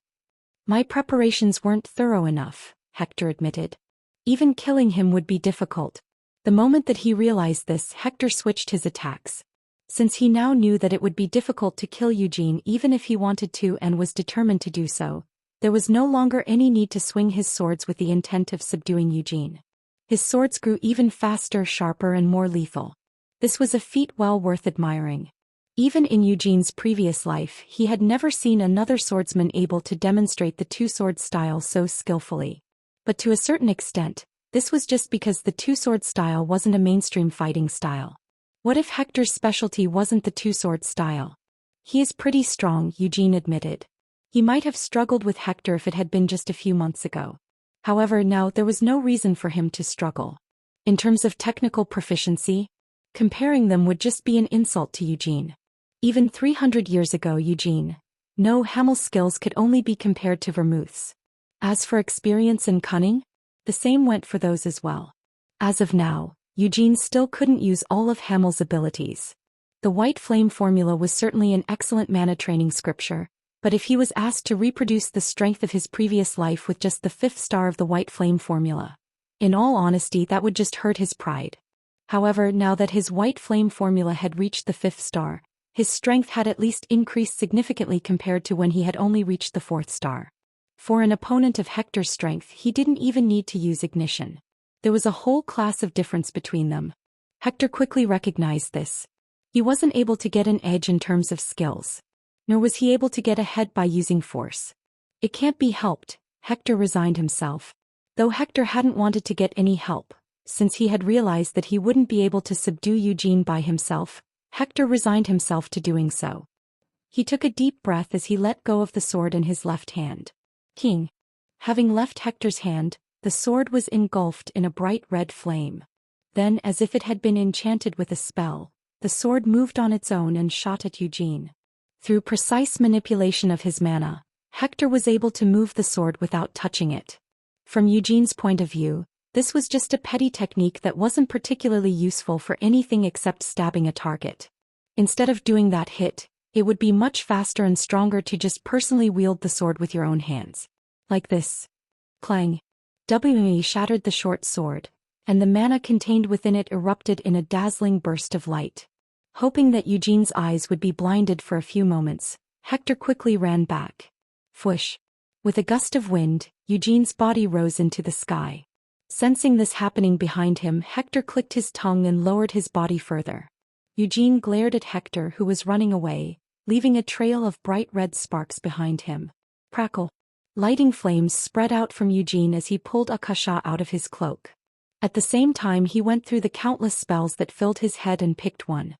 my preparations weren't thorough enough, Hector admitted. Even killing him would be difficult. The moment that he realized this, Hector switched his attacks. Since he now knew that it would be difficult to kill Eugene even if he wanted to and was determined to do so, there was no longer any need to swing his swords with the intent of subduing Eugene. His swords grew even faster, sharper, and more lethal. This was a feat well worth admiring. Even in Eugene's previous life, he had never seen another swordsman able to demonstrate the two-sword style so skillfully. But to a certain extent, this was just because the two-sword style wasn't a mainstream fighting style. What if Hector's specialty wasn't the two-sword style? He is pretty strong, Eugene admitted. He might have struggled with Hector if it had been just a few months ago. However, now there was no reason for him to struggle. In terms of technical proficiency, comparing them would just be an insult to Eugene. Even 300 years ago, Hamill's skills could only be compared to Vermouth's. As for experience and cunning, the same went for those as well. As of now, Eugene still couldn't use all of Hamill's abilities. The White Flame formula was certainly an excellent mana training scripture, but if he was asked to reproduce the strength of his previous life with just the 5th star of the White Flame formula, in all honesty, that would just hurt his pride. However, now that his White Flame formula had reached the 5th star, his strength had at least increased significantly compared to when he had only reached the 4th star. For an opponent of Hector's strength, he didn't even need to use ignition. There was a whole class of difference between them. Hector quickly recognized this. He wasn't able to get an edge in terms of skills, nor was he able to get ahead by using force. It can't be helped, Hector resigned himself. Though Hector hadn't wanted to get any help, since he had realized that he wouldn't be able to subdue Eugene by himself, Hector resigned himself to doing so. He took a deep breath as he let go of the sword in his left hand. King. Having left Hector's hand, the sword was engulfed in a bright red flame. Then, as if it had been enchanted with a spell, the sword moved on its own and shot at Eugene. Through precise manipulation of his mana, Hector was able to move the sword without touching it. From Eugene's point of view, this was just a petty technique that wasn't particularly useful for anything except stabbing a target. Instead of doing that hit, it would be much faster and stronger to just personally wield the sword with your own hands. Like this. Clang. WE shattered the short sword, and the mana contained within it erupted in a dazzling burst of light. Hoping that Eugene's eyes would be blinded for a few moments, Hector quickly ran back. Fwoosh. With a gust of wind, Eugene's body rose into the sky. Sensing this happening behind him, Hector clicked his tongue and lowered his body further. Eugene glared at Hector, who was running away, leaving a trail of bright red sparks behind him. Crackle. Lighting flames spread out from Eugene as he pulled Akasha out of his cloak. At the same time, he went through the countless spells that filled his head and picked one.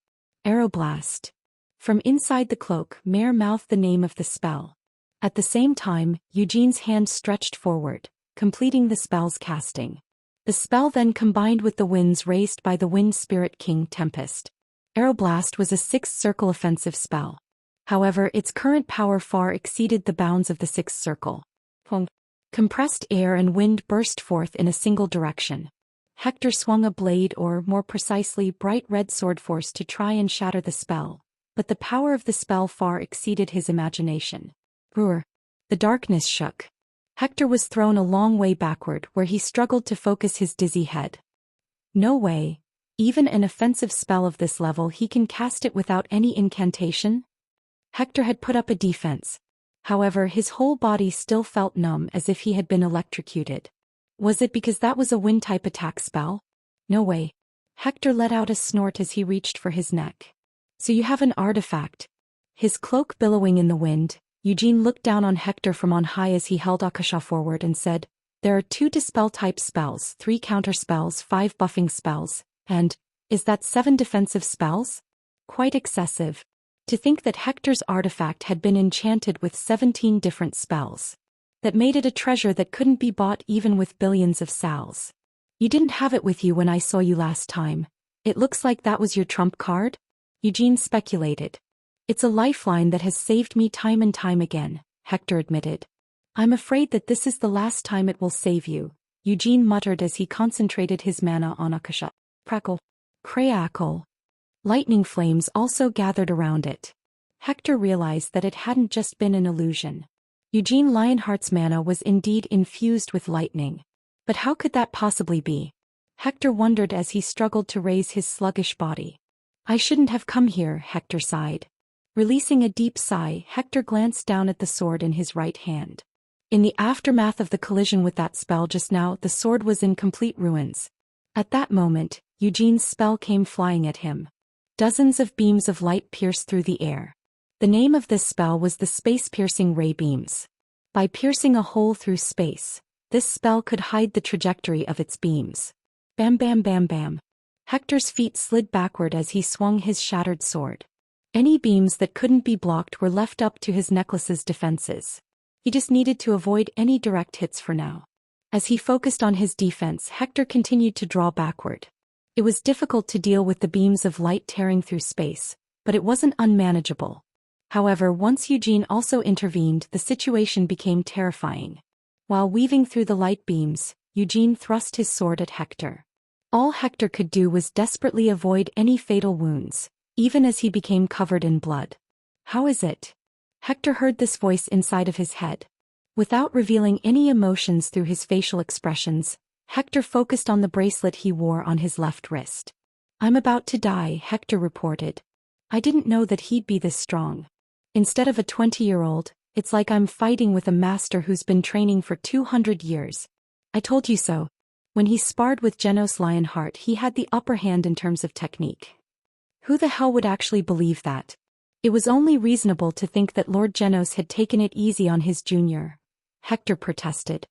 Aeroblast. From inside the cloak, Mare mouthed the name of the spell. At the same time, Eugene's hand stretched forward, completing the spell's casting. The spell then combined with the winds raised by the Wind Spirit King Tempest. Aeroblast was a 6th circle offensive spell. However, its current power far exceeded the bounds of the 6th circle. Compressed air and wind burst forth in a single direction. Hector swung a blade, or more precisely bright red sword force, to try and shatter the spell, but the power of the spell far exceeded his imagination. Roar. The darkness shook. Hector was thrown a long way backward, where he struggled to focus his dizzy head. No way. Even an offensive spell of this level, he can cast it without any incantation? Hector had put up a defense. However, his whole body still felt numb, as if he had been electrocuted. Was it because that was a wind-type attack spell? No way. Hector let out a snort as he reached for his neck. So you have an artifact. His cloak billowing in the wind, Eugene looked down on Hector from on high as he held Akasha forward and said, "There are 2 dispel-type spells, 3 counter spells, 5 buffing spells, and, is that 7 defensive spells? Quite excessive. To think that Hector's artifact had been enchanted with 17 different spells. That made it a treasure that couldn't be bought even with billions of sals. You didn't have it with you when I saw you last time. It looks like that was your trump card?" Eugene speculated. "It's a lifeline that has saved me time and time again," Hector admitted. "I'm afraid that this is the last time it will save you," Eugene muttered as he concentrated his mana on Akasha. Crackle. Crackle. Lightning flames also gathered around it. Hector realized that it hadn't just been an illusion. Eugene Lionheart's mana was indeed infused with lightning. But how could that possibly be? Hector wondered as he struggled to raise his sluggish body. I shouldn't have come here, Hector sighed. Releasing a deep sigh, Hector glanced down at the sword in his right hand. In the aftermath of the collision with that spell just now, the sword was in complete ruins. At that moment, Eugene's spell came flying at him. Dozens of beams of light pierced through the air. The name of this spell was the space-piercing ray beams. By piercing a hole through space, this spell could hide the trajectory of its beams. Bam bam bam bam. Hector's feet slid backward as he swung his shattered sword. Any beams that couldn't be blocked were left up to his necklace's defenses. He just needed to avoid any direct hits for now. As he focused on his defense, Hector continued to draw backward. It was difficult to deal with the beams of light tearing through space, but it wasn't unmanageable. However, once Eugene also intervened, the situation became terrifying. While weaving through the light beams, Eugene thrust his sword at Hector. All Hector could do was desperately avoid any fatal wounds, even as he became covered in blood. How is it? Hector heard this voice inside of his head. Without revealing any emotions through his facial expressions, Hector focused on the bracelet he wore on his left wrist. I'm about to die, Hector reported. I didn't know that he'd be this strong. Instead of a 20-year-old, it's like I'm fighting with a master who's been training for 200 years. I told you so. When he sparred with Genos Lionheart, he had the upper hand in terms of technique. Who the hell would actually believe that? It was only reasonable to think that Lord Genos had taken it easy on his junior. Hector protested.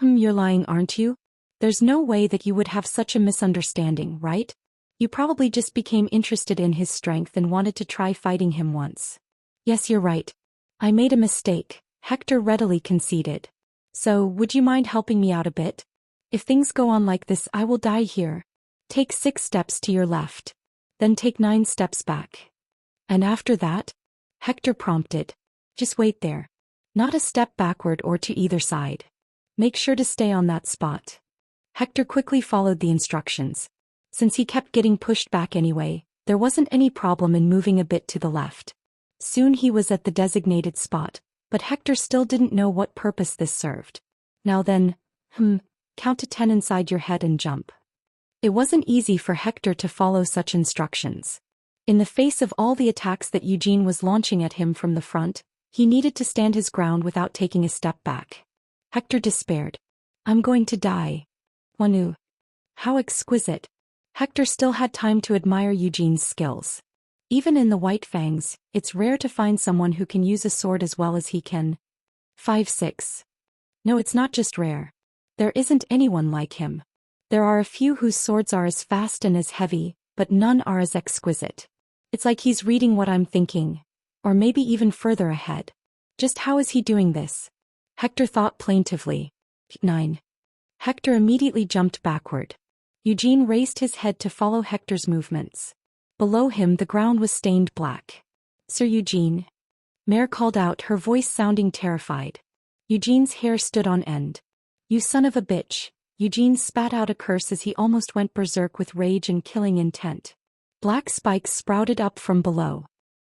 You're lying, aren't you? There's no way that you would have such a misunderstanding, right? You probably just became interested in his strength and wanted to try fighting him once. Yes, you're right. I made a mistake, Hector readily conceded. So, would you mind helping me out a bit? If things go on like this, I will die here. Take 6 steps to your left. Then take 9 steps back. And after that? Hector prompted. Just wait there. Not a step backward or to either side. Make sure to stay on that spot. Hector quickly followed the instructions. Since he kept getting pushed back anyway, there wasn't any problem in moving a bit to the left. Soon he was at the designated spot, but Hector still didn't know what purpose this served. Now then, count to 10 inside your head and jump. It wasn't easy for Hector to follow such instructions. In the face of all the attacks that Eugene was launching at him from the front, he needed to stand his ground without taking a step back. Hector despaired. I'm going to die. Wanu. How exquisite. Hector still had time to admire Eugene's skills. Even in the White Fangs, it's rare to find someone who can use a sword as well as he can. 5-6. No, it's not just rare. There isn't anyone like him. There are a few whose swords are as fast and as heavy, but none are as exquisite. It's like he's reading what I'm thinking. Or maybe even further ahead. Just how is he doing this? Hector thought plaintively. 9. Hector immediately jumped backward. Eugene raised his head to follow Hector's movements. Below him the ground was stained black. Sir Eugene. Mare called out, her voice sounding terrified. Eugene's hair stood on end. You son of a bitch. Eugene spat out a curse as he almost went berserk with rage and killing intent. Black spikes sprouted up from below,